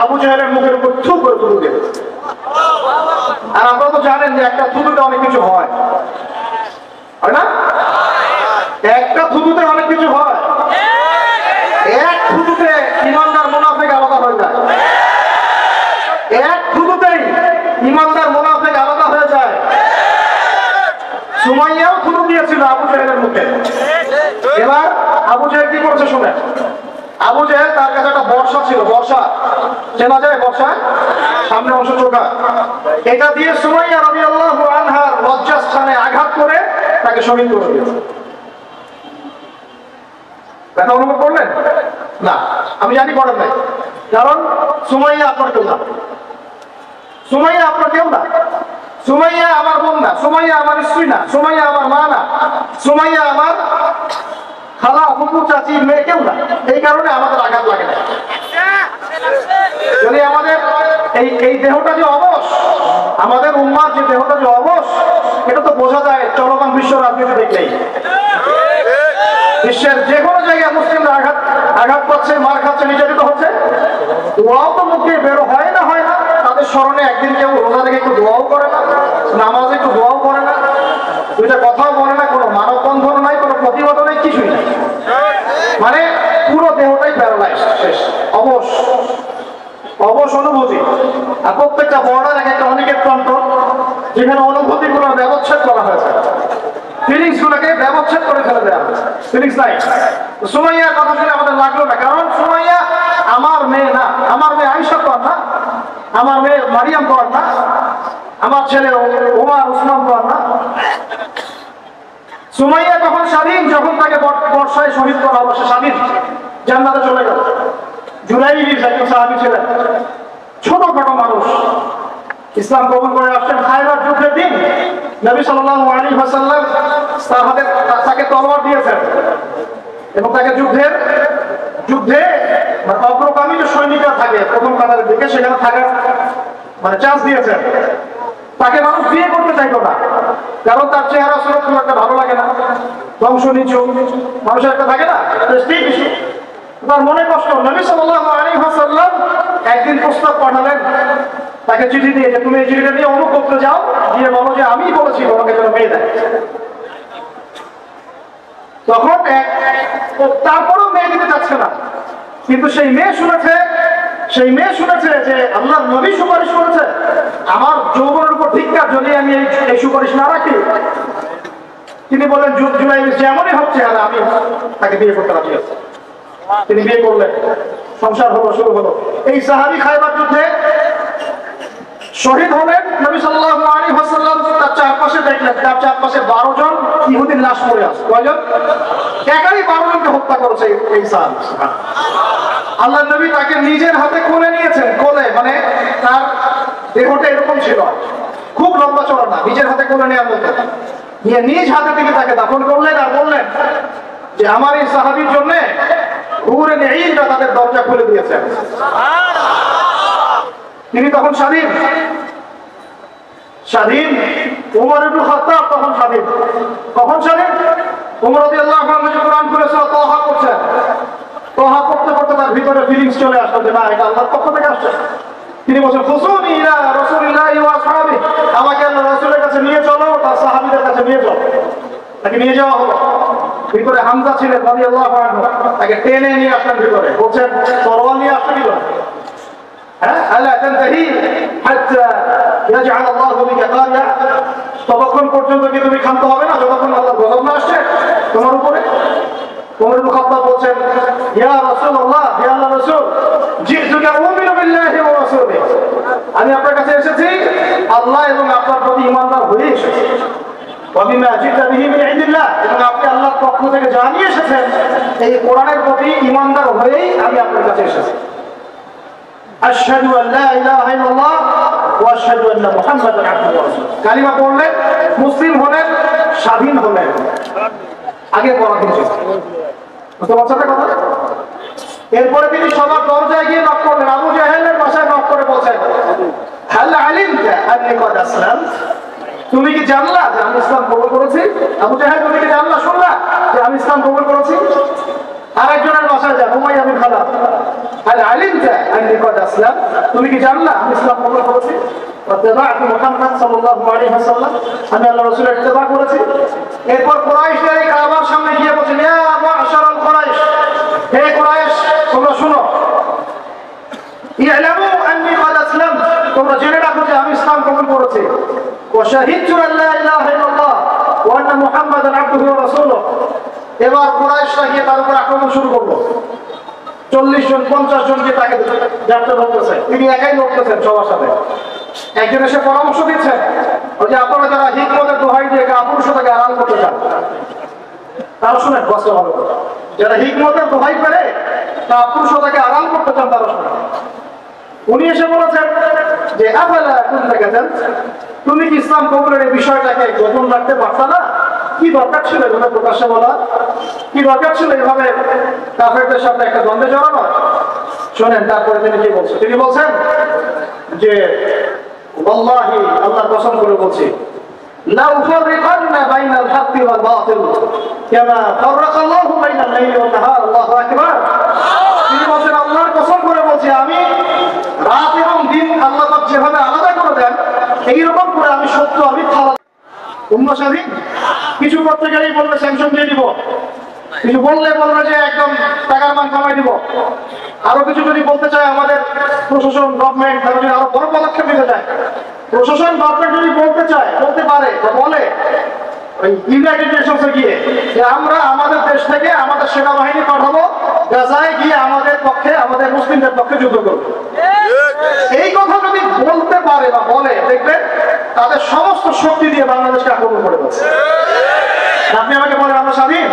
আবু জাহেলের মুখের উপর থু করে থুতু দিয়ে। আর আপনারা তো জানেন যে একটা থুতুতে অনেক কিছু হয় না? একটা থুতুতে অনেক কিছু হয়। এক থুতুতে ইমানদার মুনাফিক আলাদা হয়ে যায়। এক থুতুতেই ইমানদার মুনাফিক আলাদা হয়ে যায়। সুমাইয়াও থুতু দিয়েছিল আবু জাহেলের মুখে। এবার আবু জাহেল কি করছে শুনে। আবু জাহেল তার কাছে একটা বর্ষা ছিল, বর্ষা চেনা যায়, বর্ষা সামনে অংশ চোখা, এটা দিয়ে সুমাইয়া রাদিয়াল্লাহু আনহার লজ্জাস্থানে আঘাত করে তাকে শহীদ করে দিয়েছে। ব্যথা অনুভব করলেন না? আমি জানি করেন নাই, কারণ সুমাইয়া আপনার কেউ না, সুমাইয়া আপনার কেউ না, সুমাইয়া আমার বোন না, সুমাইয়া আমার স্ত্রী না, সুমাইয়া আমার মা না, সুমাইয়া আমার খালা ফুফু চাচি মেয়ে কেউ না। এই কারণে আমাদের আঘাত লাগে না। যদি আমাদের এই দেহটা যে অবশ, আমাদের উম্মার যে দেহটা যে অবশ, এটা তো বোঝা যায় চলমান বিশ্ব রাজনীতি দেখলেই। বিশ্বের যে কোনো জায়গায় মুসলিমরা আঘাত পাচ্ছে, মার খাচ্ছে, নির্যাতিত হচ্ছে, দোয়াও তো মুখে বেরো হয় না তাদের স্মরণে একদিন কেউ রোজা রেখে একটু দোয়াও করে না, নামাজে একটু দোয়াও করে না, দুইটা কথাও বলে না, কোনো মানববন্ধন নাই, কোনো প্রতিবাদ নেই, কিছুই নাই। মানে পুরো দেহটাই প্যারালাইজ, শেষ, অবশ অনুভূতি। আর প্রত্যেকটা বর্ডার একটা অনেকের প্রান্ত, যেখানে অনুভূতি গুলো ব্যবচ্ছেদ করা হয়েছে, ফিলিংস গুলোকে ব্যবচ্ছেদ করে ফেলে দেওয়া হয়েছে, ফিলিংস নাই। সুমাইয়ার কথা শুনে আমাদের লাগলো না, কারণ সুমাইয়া আমার মেয়ে না, আমার মেয়ে আয়েশা কর না, আমার মেয়ে মারিয়াম কর না, আমার ছেলে ওমর উসমান কর না। সুমাইয়া তখন স্বাধীন, যখন তাকে বর্ষায় শহীদ করা হলো, সে স্বাধীন, জান্নাতে চলে গেল। জুলাইবির একজন সাহাবী ছিলেন, ছোটখাটো মানুষ, ইসলাম কবুল করে আসছেন। খায়বার যুদ্ধের দিন নবী সাল্লাল্লাহু আলাইহি ওয়াসাল্লাম তার হাতে তাকে তলোয়ার দিয়েছেন এবং তাকে যুদ্ধে মানে অগ্রগামী যে সৈনিকরা থাকে প্রথম কাতারের দিকে, সেখানে থাকার মানে চান্স দিয়েছেন। তাকে মানুষ বিয়ে করতে চাইতো না, কারণ তার চেহারা সুরত খুব একটা ভালো লাগে না, বংশ নিচু, মানুষের একটা থাকে না প্রেস্টিজ ইস্যু। তার মনে কষ্ট। নবী সাল্লাল্লাহু আলাইহি ওয়াসাল্লাম একদিন প্রস্তাব পাঠালেন তাকে চিঠি দিয়ে, যে তুমি এই চিঠিটা নিয়ে অমুক করতে যাও, গিয়ে বলো যে আমি বলেছি তোমাকে যেন মেয়ে দেয়। তখন তারপরেও মেয়ে দিতে চাচ্ছে না, কিন্তু সেই মেয়ে শুনেছে যে আল্লাহর নবী সুপারিশ করেছে, আমার যৌবনের উপর ধিক্কার যদি আমি এই সুপারিশ না রাখি। তিনি বললেন জুলাই যেমনই হচ্ছে আর আমি তাকে বিয়ে করতে রাজি আছি। তিনি বিয়ে করলেন, সংসার হলো, শুরু হলো। এই সাহাবী খায়বার যুদ্ধে শহীদ হলেন। নবী সাল্লাল্লাহু আলাইহি ওয়াসাল্লাম তার চারপাশে দেখলেন, তার চারপাশে 12 জন ইহুদির লাশ পড়ে আছে। কয়জন? একাই 12 জনকে হত্যা করেছে এই সাহাবী। আল্লাহর নবী তাকে নিজের হাতে কোলে নিয়েছেন, কোলে মানে তার দেহটা এরকম ছিল, খুব লম্বা চড়া না, নিজের হাতে কোলে নেওয়ার মতো নিয়ে নিজ হাতে থেকে তাকে দাফন করলেন। আর বললেন যে আমার এই সাহাবীর জন্য হুরে নেঈনরা তাদের দরজা খুলে দিয়েছেন। তিনি তখন স্বাধীন। ওমর ইবনে খাত্তাব তখন স্বাধীন। কখন স্বাধীন? ওমর রাদিয়াল্লাহু আনহু কোরআন খুলে সূরা তাহা পড়ছেন। তাহা পড়তে পড়তে তার ভিতরে ফিলিংস চলে আসলো যে না, এটা আল্লাহর পক্ষ থেকে আসছে। তিনি বলেন খুসুনি ইলা রাসূলিল্লাহি ওয়া আসহাবি, আমাকে আল্লাহর রাসূলের কাছে নিয়ে চলো, তার সাহাবীদের কাছে নিয়ে চলো। তাকে নিয়ে যাওয়া হলো। ভিতরে হামজা ছিলেন রাদিয়াল্লাহু আনহু, তাকে টেনে নিয়ে আসলেন ভিতরে। বলছেন তরোয়াল নিয়ে আসতে দিল, আলা তানতাহি হাত্তা ইয়াজআল আল্লাহু বিকা কারিয়া, ততক্ষণ পর্যন্ত কি তুমি ক্ষান্ত হবে না যতক্ষণ আল্লাহর গজব না আসছে তোমার উপরে। ওমর ইবনে খাত্তাব বলছেন ইয়া রাসূলুল্লাহ, হে আল্লাহর রাসূল, জিতুকা উমিনু বিল্লাহি ওয়া রাসূলিহি, আমি আপনার কাছে এসেছি আল্লাহ এবং আপনার প্রতি ঈমানদার হয়ে এসেছি। ওয়াবিমা জিতা বিহি মিন ইনদিল্লাহ, এবং আপনি আল্লাহর পক্ষ থেকে জানিয়ে এসেছেন, এই কোরআনের প্রতি ঈমানদার হয়েই আমি আপনার কাছে এসেছি। আশহাদু আল্লা ইলাহা ইল্লাল্লাহ ওয়া আশহাদু আন্না মুহাম্মাদান আবদুহু ওয়া রাসূলুহু। কালিমা পড়লেন, মুসলিম হলেন, স্বাধীন হলেন। আগে পড়া হয়েছে, বুঝতে পারছেন কথা? এরপরে তিনি সবার দরজায় গিয়ে নক করলেন। আবু জাহেলের বাসায় নক করে বলছেন হাল আলিমতা আন্নী ক্বাদ আসলামতু, তুমি কি জানলা যে আমি ইসলাম কবুল করেছি? আবু জাহেল তুমি কি জানলা শুনলা যে আমি ইসলাম কবুল করেছি? আরেকজনের বাসায় যান, উমাইয়া বিন খালাফ, আরে আলিমতা আন্নী কদ আসলাম, তুমি কি জানলা আমি ইসলাম কবুল করেছি? ওয়াত্তাবা'তু মুহাম্মদ সাল্লাল্লাহু আলাইহি ওয়াসাল্লাম, আমি আল্লাহর রাসূলের ইত্তেবা করেছি। এরপর কুরাইশদের এই কাবার সামনে গিয়ে বলেন, ইয়া মা'শারাল কুরাইশ, হে কুরাইশ তোমরা শুনো, ইয়ালামু আন্নী কদ আসলাম, তোমরা জেনে রাখো যে আমি ইসলাম কবুল করেছি। ওয়া শাহিদতু আল্লা ইলাহা ইল্লাল্লাহ ওয়া আন্না মুহাম্মাদান আবদুহু ওয়া রাসূলুহু। এবার কুরাইশরা গিয়ে তার উপর আক্রমণ শুরু করলো। 40 জন 50 জনকে তাকে গ্রেফতার করতেছে, তিনি একাই লড়তেছেন সবার সাথে। একজন এসে পরামর্শ দিচ্ছেন, ওই যে আপনারা যারা হিকমতের দোহাই দিয়ে কাপুরুষতাকে আড়াল করতে চান, তারা শুনেন কষ্ট হবে, যারা হিকমতের দোহাই পেরে কাপুরুষতাকে আড়াল করতে চান তারা শুনেন। উনি এসে বলেছেন যে আফালা কুনতা কাযাব, তুমি কি ইসলাম কবুলের এই বিষয়টাকে গোপন রাখতে পারতা না? কি দরকার ছিল এভাবে প্রকাশ্যে বলা? কি দরকার ছিল এভাবে কাফেরদের সাথে একটা দ্বন্দ্বে জড়ানো? শোনেন তারপরে তিনি কি বলছেন। তিনি বলছেন যে ওয়াল্লাহি, আল্লাহর কসম করে বলছি, লা উফাররিকান্না বাইনাল হাক্কি ওয়াল বাতিল কামা ফাররাকাল্লাহু বাইনাল লাইলি ওয়ান নাহার। আল্লাহু আকবার। তিনি বলছেন আল্লাহর কসম করে বলছি, আমি রাত এবং দিন আল্লাহ পাক যেভাবে আলাদা করে দেন, এইরকম করে আমি সত্য আমি মিথ্যা উম্মাহ স্বাধীন। কিছু করতে গেলেই বলবে স্যাংশন দিয়ে দিব, কিছু বললে বলবে যে একদম টাকার মান কমাই দিব। আরো কিছু যদি বলতে চায় আমাদের প্রশাসন গভর্নমেন্ট যদি আরো বড় পদক্ষেপ নিতে চায়, প্রশাসন গভর্নমেন্ট যদি বলতে চায়, বলতে পারে বা বলে ওই ইউনাইটেড নেশনসে গিয়ে যে আমরা আমাদের দেশ থেকে আমাদের সেনাবাহিনী পাঠাবো গাজায় গিয়ে আমাদের পক্ষে, আমাদের মুসলিমদের পক্ষে যুদ্ধ করবে, এই কথা যদি বলতে পারে বা বলে, দেখবেন তাদের সমস্ত শক্তি দিয়ে বাংলাদেশকে আক্রমণ করে দিচ্ছে। আপনি আমাকে বলেন আমরা স্বাধীন?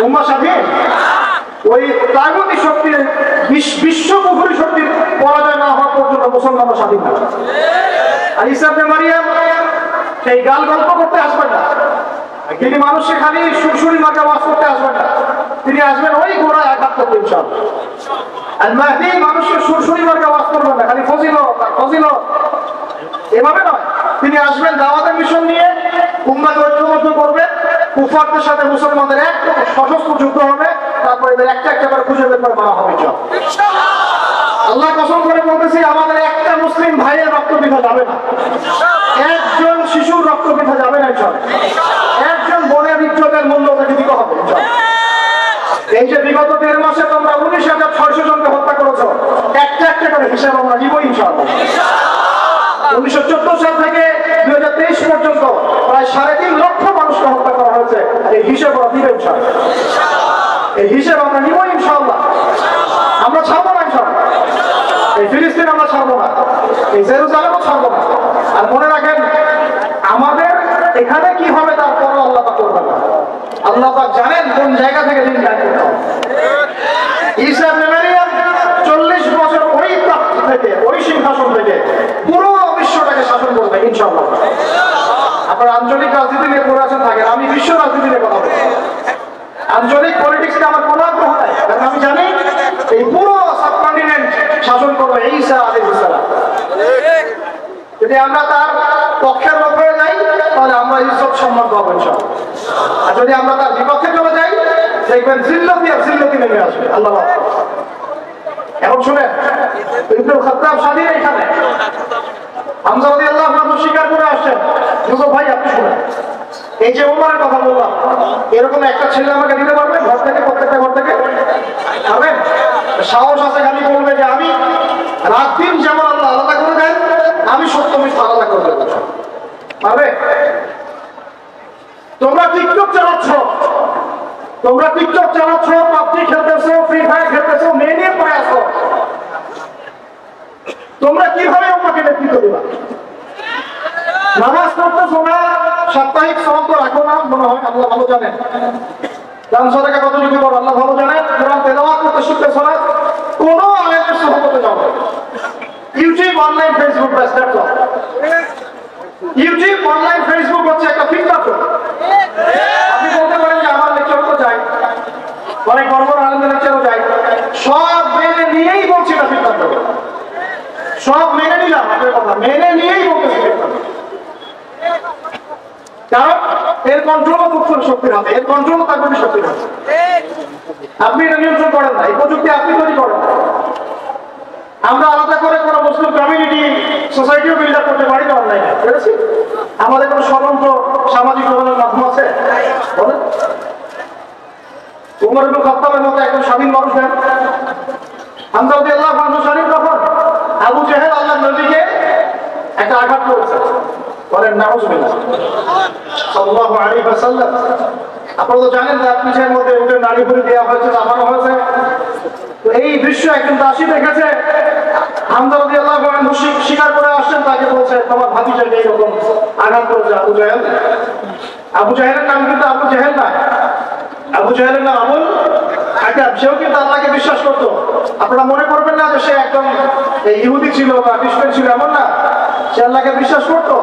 উম্মাহ স্বাধীন? ওই তাগুতি শক্তির, বিশ্ব কুফরি শক্তির পরাজয় না হওয়া পর্যন্ত মুসলমানরা স্বাধীন না। আর ঈসা ইবনে মারিয়াম সেই গাল গল্প করতে আসবেন না, তিনি মানুষকে খালি সুরসুরি মার্কা ওয়াজ করতে আসবেন না, তিনি আসবেন ওই গোড়ায় আঘাত করতে ইনশাআল্লাহ। আর মাহদী মানুষকে সুরসুরি মার্কা ওয়াজ করবেন না, খালি ফজিলত ফজিলত এভাবে নয়, তিনি আসবেন দাওয়াতের মিশন নিয়ে, উম্মাহকে ঐক্যবদ্ধ করবেন, কুফারদের সাথে মুসলমানদের এক সশস্ত্র যুদ্ধ হবে, তারপরে এদের একটা একটা করে খুঁজে বের করে মারা হবে ইনশাআল্লাহ। আল্লাহ কসম করে বলতেছি, আমাদের একটা মুসলিম ভাইয়ের রক্ত বৃথা যাবে না, একজন শিশুর রক্ত বৃথা যাবে না ইনশাআল্লাহ, একজন বোনের ইজ্জতের মূল্য তাকে দিতে হবে ইনশাআল্লাহ। এই যে বিগত 1.5 মাসে তোমরা 19,600 জনকে হত্যা করেছো, একটা একটা করে হিসাব আমরা দিব ইনশাআল্লাহ। 1914 সাল থেকে 2023 পর্যন্ত প্রায় 3.5 লক্ষ মানুষকে হত্যা করা হয়েছে, এই হিসাব আমরা দিব ইনশাআল্লাহ। এই হিসাব আমরা নিব ইনশাআল্লাহ, আমরা ছাড়বো না ইনশাআল্লাহ। এই ফিলিস্তিন আমরা ছাড়বো না, এই জেরুজালেমও ছাড়বো না। আর মনে রাখেন, আমাদের এখানে কি হবে তারপরও আল্লাহ পাক করবেন না। আল্লাহ পাক জানেন কোন জায়গা থেকে দিন কায়েম করতে হবে। ঈসা ইবনে মারিয়াম 40 বছর ওই তখ্ত থেকে, ওই সিংহাসন থেকে পুরো বিশ্বটাকে শাসন করবে ইনশাআল্লাহ। আপনার আঞ্চলিক রাজনীতি নিয়ে পড়ে আছেন থাকেন, আমি বিশ্ব রাজনীতি নিয়ে কথা বলবো। আঞ্চলিক পলিটিক্সে আমার কোনো আগ্রহ নাই, কারণ আমি জানি এই পুরো সাবকন্টিনেন্ট শাসন করবে ঈসা আলাইহিস সালাম। যদি আমরা তার পক্ষের লোক হয়ে যাই, তাহলে আমরা ইজ্জত সম্মান পাবো ইনশাআল্লাহ। আর যদি আমরা তার বিপক্ষে চলে যাই, দেখবেন জিল্লতি আর জিল্লতি নেমে আসবে। আল্লাহ এখন শুনেন, ইবনুল খাত্তাব স্বাধীন এখানে, হামজা রাদিয়াল্লাহু আনহু স্বীকার করে আসছেন। যুবক ভাই আপনি শুনেন, এই যে ওমরের কথা বললাম, এরকম একটা ছেলে আমাকে দিতে পারবে ঘর থেকে, প্রত্যেকটা ঘর থেকে পারবেন? সাহস আছে খালি বলবে যে আমি রাত দিন যেমন আল্লাহ আলাদা করে দেন, আমি সত্য মিথ্যা আলাদা করে দেবো, পারবে? তোমরা টিকটক চালাচ্ছ, তোমরা টিকটক চালাচ্ছ, পাবজি খেলতেছো, ফ্রি ফায়ার খেলতেছো, মেয়ে নিয়ে পড়ে আসো, তোমরা কিভাবে আমাকে নেতৃত্ব দেবা? নামাজ পড়তেছো না, সাপ্তাহিক সওয়াব তো রাখো না, মনে হয় আল্লাহ ভালো জানেন। দান সাদাকা কতটুকু করো আল্লাহ ভালো জানেন। কোরআন তেলাওয়াত করতে শিখতেছো না, কোনো আলেমের সহবতে যাও না। ইউটিউব, অনলাইন, ফেসবুক, ব্যাস that's all. YouTube, online, Facebook হচ্ছে একটা ফিতনা। আপনি বলতে পারেন যে আমার লেকচারও তো যাই, অনেক বড় বড় আলেমের লেকচারও যাই, সব মেনে নিয়েই বলছি না ফিতনা, সব মেনে নিলাম, আপনার কথা মেনে নিয়েই বলতেছি ফিতনা। কারণ এর কন্ট্রোল মুক্তির শক্তির হাতে, এর কন্ট্রোল তার প্রতি শক্তির হাতে। আপনি এটা নিয়ন্ত্রণ করেন না, এই প্রযুক্তি আপনি তৈরি করেন। আমরা আলাদা করে কোনো মুসলিম কমিউনিটি সোসাইটিও বিল্ড আপ করতে পারি না অনলাইনে, বুঝেছি? আমাদের কোনো স্বতন্ত্র সামাজিক যোগাযোগের মাধ্যম আছে? বলেন। উমর ইবনে খাত্তাবের মতো একজন স্বাধীন মানুষ দেন। হামজা রাদিয়াল্লাহু আনহু স্বাধীন কখন? আবু জেহেল আল্লাহর নবীকে একটা আঘাত করেছে, বলেন নাউজুবিল্লাহ সাল্লাল্লাহু আলাইহি ওয়াসাল্লাম। আপনারা তো জানেন যে পিছের মধ্যে উঠে নারী ভুড়ি দেওয়া হয়েছে, নামানো হয়েছে। তো এই দৃশ্য একজন দাসী দেখেছে, হামজা রাদিয়াল্লাহু আনহু স্বীকার করে আসছেন, তাকে বলছে তোমার ভাতিজাকে এইরকম আঘাত করেছে আবু জেহেল। আবু জেহেলের নাম কিন্তু আবু জেহেল না, আবু জেহেলের নাম আবুল হাকাম। সেও কিন্তু আল্লাহকে বিশ্বাস করতো। আপনারা মনে করবেন না যে সে একদম ইহুদি ছিল বা খ্রিস্টান ছিল, এমন না। সে আল্লাহকে বিশ্বাস করতো,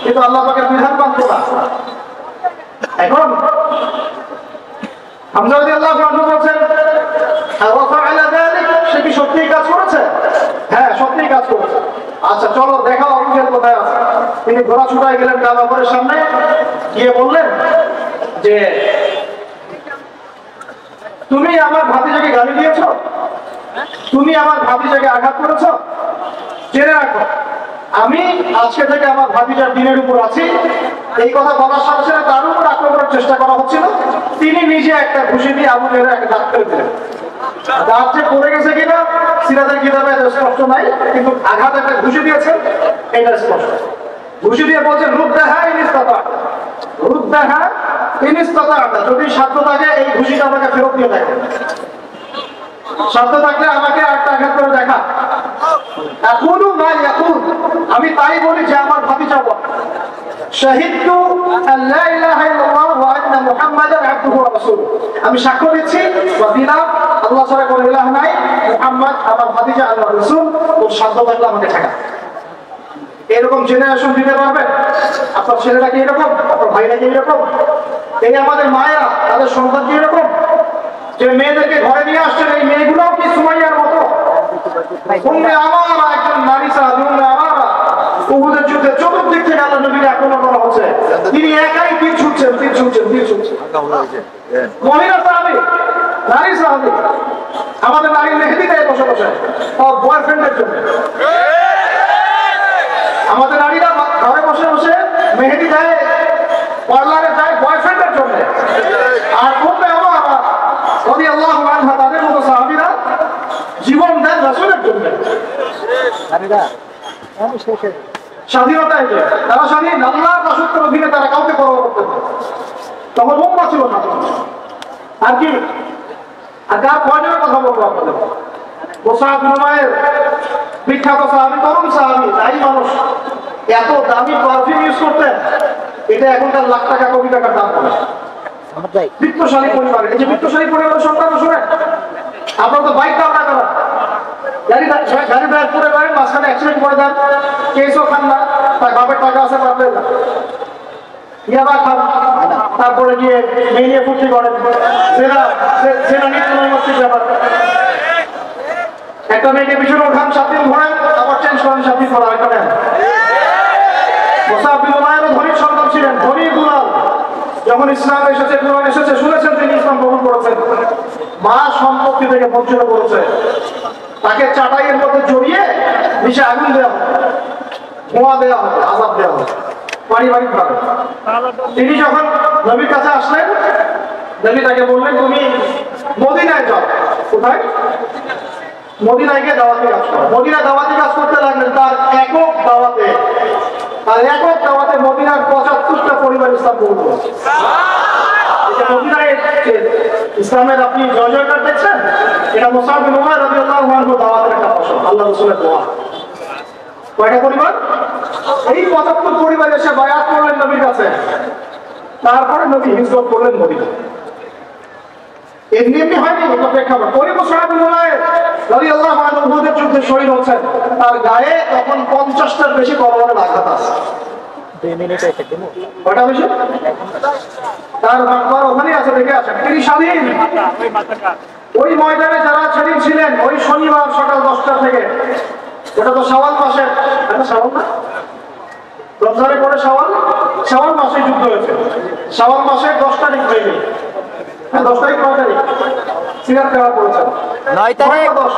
কিন্তু আল্লাহ পাকের বিধান মানত না। এখন হামজা রাদিয়াল্লাহু আনহু বলছেন সে কি সত্যিই কাজ করেছে? হ্যাঁ, সত্যিই কাজ করেছে। আচ্ছা চলো দেখাও আবু জেহেল কোথায় আছে। তিনি ঘোড়া ছুটায় গেলেন কাবাগরের সামনে, গিয়ে বললেন যে তুমি আমার ভাতিজাকে গালি দিয়েছ, তুমি আমার ভাতিজাকে আঘাত করেছ, জেনে রাখো আমি আজকে থেকে আমার ভাতিজার দিনের উপর আছি। এই কথা বলার সাথে সাথে তার উপর আক্রমণের চেষ্টা করা হচ্ছিল। তিনি নিজে একটা ঘুষি দিয়ে আবু জেহেলের একটা দাঁত ফেলে দিলেন। দাঁত যে পড়ে গেছে কিনা সিরাতের কিতাবে স্পষ্ট নাই, কিন্তু আঘাত একটা ঘুষি দিয়েছেন এটা স্পষ্ট। ঘুষি দিয়ে বলছেন রুদ্দাহা ইনিস্তাতা, রুদ্দাহা ইনিস্তাতা, যদি সাধ্য থাকে এই ঘুষিটা আমাকে ফেরত দিয়ে দেখেন, সাধ্য থাকলে আমাকে একটা আঘাত করে দেখা। এখনো নাই, এখন আমি তাই বলি যে আমার ভাতিজা বলে শাহিদতু আল্লা ইলাহা ইল্লাল্লাহ ওয়া আন্না মুহাম্মাদান আবদুহু ওয়া রাসূলুহু, আমি সাক্ষ্য দিচ্ছি ওয়া দিলাম আল্লাহ ছাড়া কোনো ইলাহ নাই, মুহাম্মদ আমার ভাতিজা আল্লাহর রাসূল। ওর সাধ্য থাকলে আমাকে ঠেকা। এরকম জেনারেশন দিতে পারবেন? আপনার ছেলেরা কি এরকম? আপনার ভাইরা কি এরকম? এই আমাদের মায়েরা তাদের সন্তান কি এরকম যে মেয়েদেরকে ঘরে নিয়ে আসছেন? এই মেয়েগুলোও কি সুমাইয়ার মতো? উম্মে আমারা একজন নারী সাহাবী, উম্মে আমারা উহুদের যুদ্ধে চতুর্দিক থেকে আল্লাহর নবীকে আক্রমণ করা হচ্ছে, তিনি একাই তীর ছুটছেন, তীর ছুটছেন, তীর ছুটছেন। মহিলা সাহাবী, নারী সাহাবী, আমাদের নারী মেহেদি দেয় বসে বসে তার বয়ফ্রেন্ডের জন্য। আমাদের নারীরা ঘরে বসে বসে মেহেদি দেয়, পার্লারে যায় বয়ফ্রেন্ডের জন্য। আর উম্মে আমারা রাদিয়াল্লাহু আনহা তাদের মতো সাহাবীরা জীবন দেন রাসূলের জন্য। স্বাধীনতা এটা, তারা স্বাধীন, আল্লাহর রাসূলের অধীনে তারা কাউকে পরোয়া করতে পারে। তখন উম্মাহ ছিল না। আর কি আর কার কয়জনের কথা বলবো আপনাদের? মুসআব বিন উমাইর বিখ্যাত সাহাবী, তরুণ সাহাবী, তাই মানুষ এত দামি পারফিউম ইউজ করতেন, এটা এখনকার লাখ টাকা কোটি টাকার দাম হবে। বৃত্তশালী পরিবার, এই যে বৃত্তশালী পরিবারের সন্তান শুনেন, আপনার তো বাইক দাও না করা, গাড়ি ড্রাইভ করে বেড়েন, মাঝখানে অ্যাক্সিডেন্ট করে দেন, কেসও খান না, তার বাপের টাকা আছে পারবেন না, ইয়াবা খান, তারপরে গিয়ে মেয়ে নিয়ে ফুর্তি করেন, সেটা নিত্য নৈমিত্তিক ব্যাপার। একটা মেয়েকে পিছনে উঠান, 7 দিন ঘোরেন, আবার চেঞ্জ করেন, 7 দিন পর আরেকটা নেন। মুসআব বিন উমাইর ধনীর সন্তান ছিলেন, ধনী দুলাল। যখন ইসলাম এসেছে, কোরআন এসেছে, শুনেছেন তিনি ইসলাম গ্রহণ করেছেন, মা সম্পত্তি থেকে বঞ্চিত করেছে, তাকে চাটাইয়ের মধ্যে জড়িয়ে নিচে আগুন দেওয়া হবে, ধোঁয়া দেওয়া হবে, আযাব দেওয়া হবে পারিবারিক ভাবে। তিনি যখন নবীর কাছে আসলেন, নবী তাকে বললেন তুমি মদিনায় যাও। কোথায়? মদিনায় গিয়ে দাওয়াতি কাজ করো। মদিনায় দাওয়াতি কাজ করতে লাগলেন। তার একক দাওয়াতে মদিনার 75টা পরিবার ইসলাম গ্রহণ করেছে। মদিনায় ইসলামের আপনি জয়জয়কার দেখছেন, এটা মুসআব বিন উমাইর রাদিয়াল্লাহু আনহু দাওয়াতের একটা ফসল, আল্লাহ রাসূলের দোয়া। কয়টা পরিবার? এই 75 পরিবার এসে বায়াত করলেন নবীর কাছে। তারপরে নবী হিজরত করলেন মদিনায়। এমনি এমনি হয়নি, এটা প্রেক্ষাপট। ওই মুসআব বিন উমাইর রাদিয়াল্লাহু আনহু উহুদের যুদ্ধে শহীদ হচ্ছেন, তার গায়ে তখন 50টার বেশি তরবারের আঘাত আছে। কয়টা বেশি? তার মাকবার ওখানেই আছে, দেখে আসেন। তিনি স্বাধীন। ওই ময়দানে যারা শহীদ ছিলেন, ওই শনিবার সকাল 10টা থেকে, ওটা তো শাওয়াল মাসের, এটা শাওয়াল না, রমজানের পরে শাওয়াল মাসে যুদ্ধ হয়েছে। শাওয়াল মাসে 10 তারিখ হয়নি, 10 তারিখ 9 তারিখ সিরাত দেওয়া পড়েছে, 9 তারিখ 10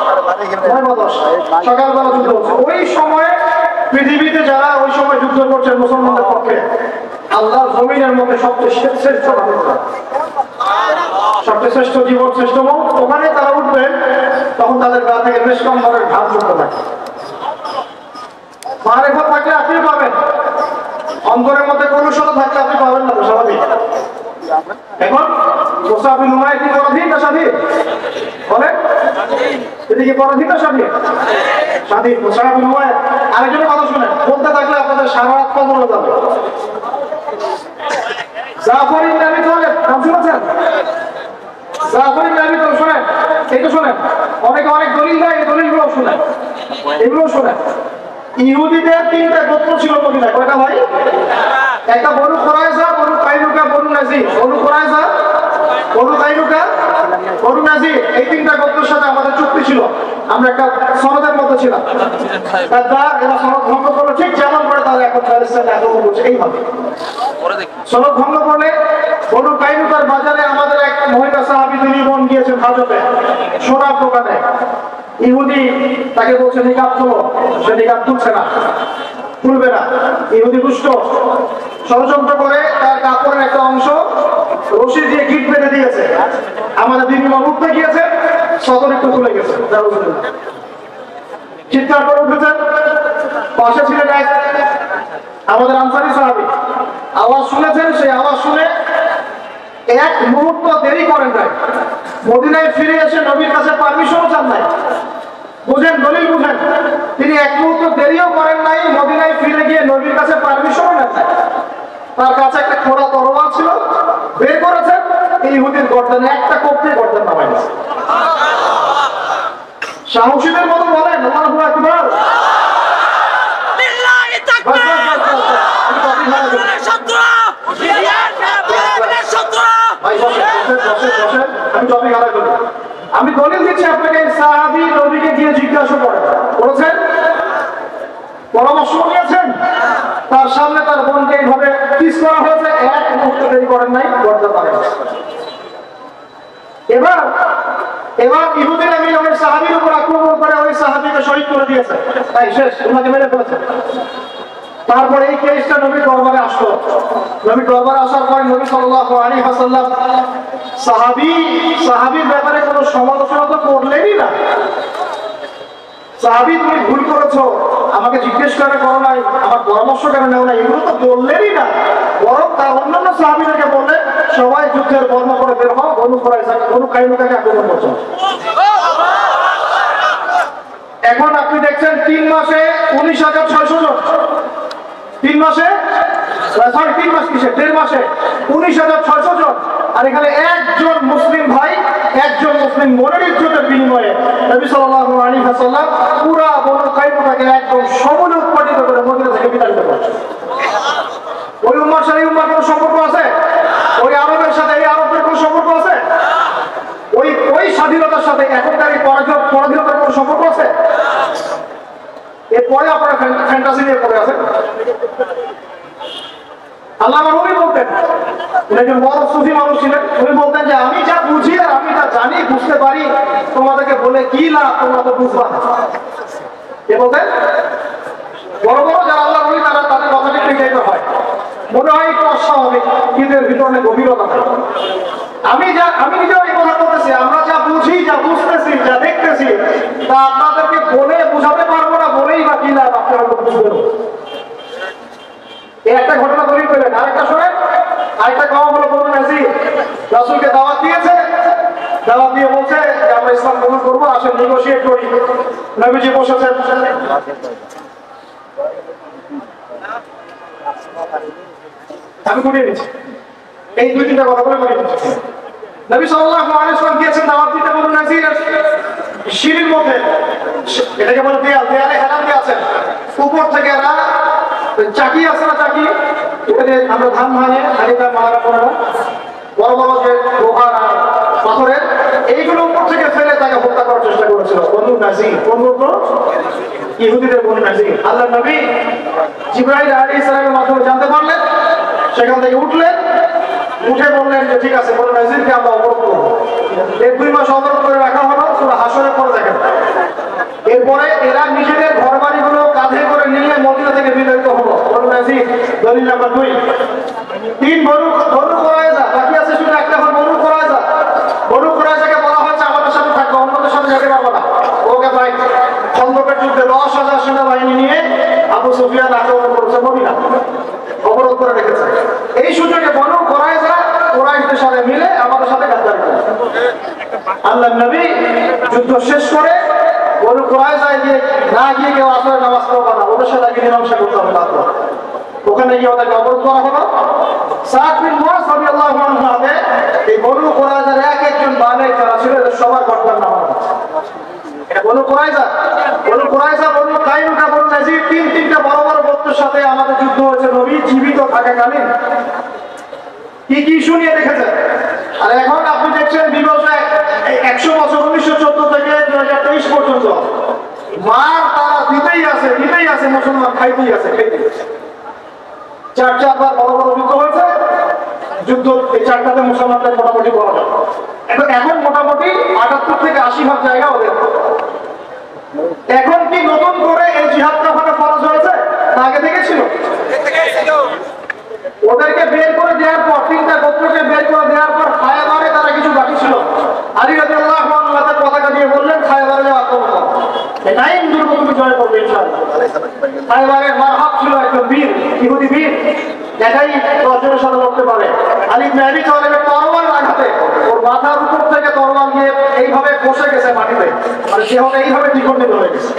সকালবেলা যুদ্ধ হচ্ছে। ওই সময়ে পৃথিবীতে যারা ওই সময় যুদ্ধ করছেন মুসলমানদের পক্ষে, আল্লাহর জমিনের মধ্যে সবচেয়ে শ্রেষ্ঠ মানুষ, সবচেয়ে শ্রেষ্ঠ জীবন, শ্রেষ্ঠ মন, ওখানে তারা উঠবেন, তখন তাদের গা থেকে মেশকম্বরের ঘাম ঝরতে থাকে। মারিফত থাকলে আপনি পাবেন, অন্তরের মধ্যে কলুষতা থাকলে আপনি পাবেন না, তো স্বাভাবিক। এখন মুসাফ বিন উমাইর কি পরাধীন না স্বাধীন? বলে তিনি কি পরাধীন না স্বাধীন? স্বাধীন। মুসাফ বিন উমাইর আরেকজনের কথা শুনেন, বলতে থাকলে আপনাদের সারা রাত কবর যাবে। জাফর ইবনে আবি তালেব নাম শুনেছেন? জাফর ইবনে আবি তালেব শুনেন, এইটা শুনেন। অনেকে অনেক দলিল দেয়, এই দলিলগুলো শুনেন, এগুলো শুনেন। ইহুদিদের 3টা গোত্র ছিল মদিনায়। কয়টা ভাই? একটা বনু কুরাইজা, বনু কাইনুকা, বনু নাজির। বনু কুরাইজা, বনু কাইনুকা, বনু নাজির, এই 3টা গোত্রের সাথে আমাদের চুক্তি ছিল। আমরা একটা সনদের মধ্যে ছিলাম। এরা সনদ ভঙ্গ করলো, ঠিক যেমন করে তারা এখন প্যালেস্টাইনে আক্রমণ করছে এইভাবে। সনদ ভঙ্গ করলে বনু কাইনুকার বাজারে আমাদের এক মহিলা সাহাবী তিনি বোন গিয়েছেন হাজতে, সোনার দোকানে। ইহুদি তাকে বলছে নিকাব খোলো, সে নিকাব খুলছে না, খুলবে না। ইহুদি দুষ্ট, ষড়যন্ত্র করে তার কাপড়ের একটা অংশ রশি দিয়ে গিট বেঁধে দিয়েছে। আমাদের দিদি উঠতে গিয়েছে, সদর একটু খুলে গেছে, চিৎকার করে উঠেছেন। পাশে ছিলেন এক আমাদের আনসারী সাহাবী, আওয়াজ শুনেছেন। সেই আওয়াজ শুনে এক মুহূর্ত দেরি করেন নাই, মদিনায় ফিরে এসে নবীর কাছে পারমিশনও চান নাই। বুঝেন, দলিল বুঝেন। তিনি এক মুহূর্ত দেরিও করেন নাই, মদিনায় ফিরে গিয়ে নবীর কাছে পারমিশনও নেন নাই। তার কাছে একটা খোলা তরোয়াল ছিল, বের করেছেন, ইহুদির গর্দানে একটা কোপতে গর্দান নামাই দিয়েছে। সাহসীদের মতো বলেন আল্লাহু আকবার। বিল্লাহি তাকবীর। আমি দলিল দিচ্ছি আপনাকে। সাহাবী নবীকে গিয়ে জিজ্ঞাসা করেছেন, পরামর্শ নিয়েছেন, তার সামনে তার বোনকে এইভাবে কিস করা হয়েছে, এক মুহূর্ত দেরি করেন নাই, গর্দান নামাই দিয়েছে। এবার ইহুদিরা মিলে ওই সাহাবীর উপর আক্রমণ করে ওই সাহাবীকে শহীদ করে দিয়েছে। তাই শেষ, ওনাকে মেরে ফেলেছে। তারপরে এই কেসটা নবীর দরবারে আসলো। নবীর দরবারে আসার পরে নবী সাল্লাল্লাহু আলাইহি ওয়াসাল্লাম সাহাবীর ব্যাপারে কোনো সমালোচনা তো করলেনই না। সাহাবী, তুমি ভুল করেছো, আমাকে জিজ্ঞেস করে করো নাই, আমার পরামর্শ কেন নেও না, এগুলো তো বললেনই না। বরং তার অন্যান্য সাহাবীদেরকে বললেন, সবাই যুদ্ধের বর্ণ করে বের হও, বনু কুরাইজা, বনু কাইনুকাকে আক্রমণ করছো। এখন আপনি দেখছেন 3 মাসে 19,600 জন, 3 মাসে, সরি 3 মাস কিসে, 1.5 মাসে 19,600 জন। আর এখানে একজন মুসলিম ভাই, একজন মুসলিম বোনের ইজ্জতের বিনিময়ে নবী সাল্লাল্লাহু আলাইহি ওয়াসাল্লাম পুরা বনু কাইনুকাকে একদম সমূলে উৎপাদিত করে মদিনা থেকে বিতাড়িত করেছে। ওই উম্মার সাথে উম্মার কোনো সম্পর্ক আছে? ওই আরবের সাথে এই আরবের কোনো সম্পর্ক আছে? ওই স্বাধীনতার সাথে এখনকার এই পরাধীনতার কোনো সম্পর্ক আছে? এরপরে আপনারা ফ্যান্টাসি নিয়ে পড়ে আছেন। আল্লামা রুমি বলতেন, একজন বড় সুফি মানুষ ছিলেন, উনি বলতেন যে আমি যা বুঝি আর আমি যা জানি, বুঝতে পারি, তোমাদেরকে বলে কি লাভ, তোমরা তো বুঝবা না। কে বলতেন? বড় বড় যারা আল্লাহ রুমি, তারা তাদের কথাটি ঠিক হয়, মনে হয় একটু অস্বাভাবিক, কিন্তু এর ভিতরে গভীরতা থাকে। আমি নিজেও এই কথা বলতেছি, আমরা যা বুঝি, যা বুঝতেছি, যা দেখতেছি, তা আপনাদেরকে বলে বোঝাতে পারবো না, বলেই বা কি লাভ, আপনারা তো বুঝবেন। এই একটা ঘটনা দলিল পেলেন। আরেকটা শোনেন, আরেকটা খাওয়া হলো বনু নাজির, রাসূলকে দাওয়াত দিয়েছে, দাওয়াত দিয়ে বলছে যে আমরা ইসলাম কবুল করবো, আসেন নেগোশিয়েট করি। নবীজি বসেছেন, আমি ঘুরিয়ে দিচ্ছি, এই 2-3টা কথা বলে ঘুরিয়ে দিচ্ছি। নবী সাল্লাল্লাহু আলাইহি ওয়াসাল্লাম গিয়েছেন দাওয়াত দিতে বনু নাজির সিঁড়ির মধ্যে, এটাকে বলে দেয়ালে হেলান দিয়ে আছেন, উপর থেকে এরা চাকি আছে না, চাকি, এখানে আমরা ধান ভাঙে হাড়িটা মারা পড়া, বড় বড় যে লোহার আর পাথরের, এইগুলো উপর থেকে ফেলে তাকে হত্যা করার চেষ্টা করেছে। ছিল, বনু নাজির। কোন বনু? ইহুদিদের বনু নাজির। আল্লাহ নবী জিবরাইল আলাইহিস সালামের মাধ্যমে জানতে পারলেন, সেখান থেকে উঠলেন, উঠে বললেন যে ঠিক আছে বনু নাজিরকে আমরা অবরোধ করবো। 2 মাস অবরোধ করে রাখা হলো, সূরা হাশরের পরে দেখেন। এরপরে এরা নিজেদের ঘর বাড়িগুলো কাঁধে করে নিয়ে মদিনা থেকে বিতাড়িত হলো। বনু নাজির দলিল নাম্বার 2। 3 বনু কুরাইজা, বাকি আছে শুধু একটা হল বনু কুরাইজা। বনু কুরাইজাকে বলা হয়েছে আমাদের সাথে থাকবে, অন্যদের সাথে যেতে পারবো না। ওকে ভাই খন্দকের যুদ্ধে 10,000 সেনাবাহিনী নিয়ে আবু সুফিয়ান আক্রমণ করেছে মদিনা, অবরোধ করে রেখেছে। এই সুযোগে বনু কুরাইজা কুরাইশদের সাথে মিলে আমাদের সাথে গাদ্দারি করে। আল্লাহ নবী যুদ্ধ শেষ করে বনু কুরাইজায় গিয়ে না গিয়ে কেউ আসলে নামাজ পড়বে না, ওদের সাথে গিয়ে মীমাংসা করতে হবে তারপর। ওখানে গিয়ে ওদেরকে অবরোধ করা হলো। সাদ বিন মুআয রাদিয়াল্লাহু আনহু হাতে এই বনু কুরাইজার একজন বালেক যারা ছিল এদের সবার গর্দান নামানো হচ্ছে। এটা বনু কুরাইজা, বনু কুরাইজা, বনু কাইনুকা, বনু নাজির, তিনটা বড় বড় গোত্রের সাথে আমাদের যুদ্ধ হয়েছে নবী জীবিত থাকাকালীন। কি কি শুনিয়ে দেখেছেন। আর এখন আপনি দেখছেন বিগত 100 বছর 1914 থেকে 2023 পর্যন্ত মার তারা দিতেই আছে, মুসলমান খাইতেই আছে। 4বার বড় বড় যুদ্ধ হয়েছে। যুদ্ধ এই 4টাতে মুসলমানদের মোটামুটি বলা যায়। এখন মোটামুটি 78 থেকে 80 জায়গা ওদের। এখন কি নতুন করে এই জিহাদটা ওখানে ফরজ হয়েছে না আগে থেকে ছিল? ওদেরকে বের করে দেওয়ার পর, 3টা গোত্রকে বের করে দেওয়ার পর খায়বারে তারা কিছু বাকি ছিল। আলী রাদিয়াল্লাহু আনহু হাতে পতাকা দিয়ে বললেন খায়বারে আক্রমণ করো, এটাই দুর্গ জয় করবে ইনশাআল্লাহ। খায়বারের মারহাব ছিল একজন বীর, ইহুদি বীর, এটাই বজ্রের সাথে লড়তে পারে। আলী ইবনে আবি তালেবের তরোয়াল আঘাতে ওর মাথার উপর থেকে তরোয়াল গিয়ে এইভাবে বসে গেছে মাটিতে, মানে সে হবে এইভাবে দ্বিখণ্ডিত হয়ে গেছে।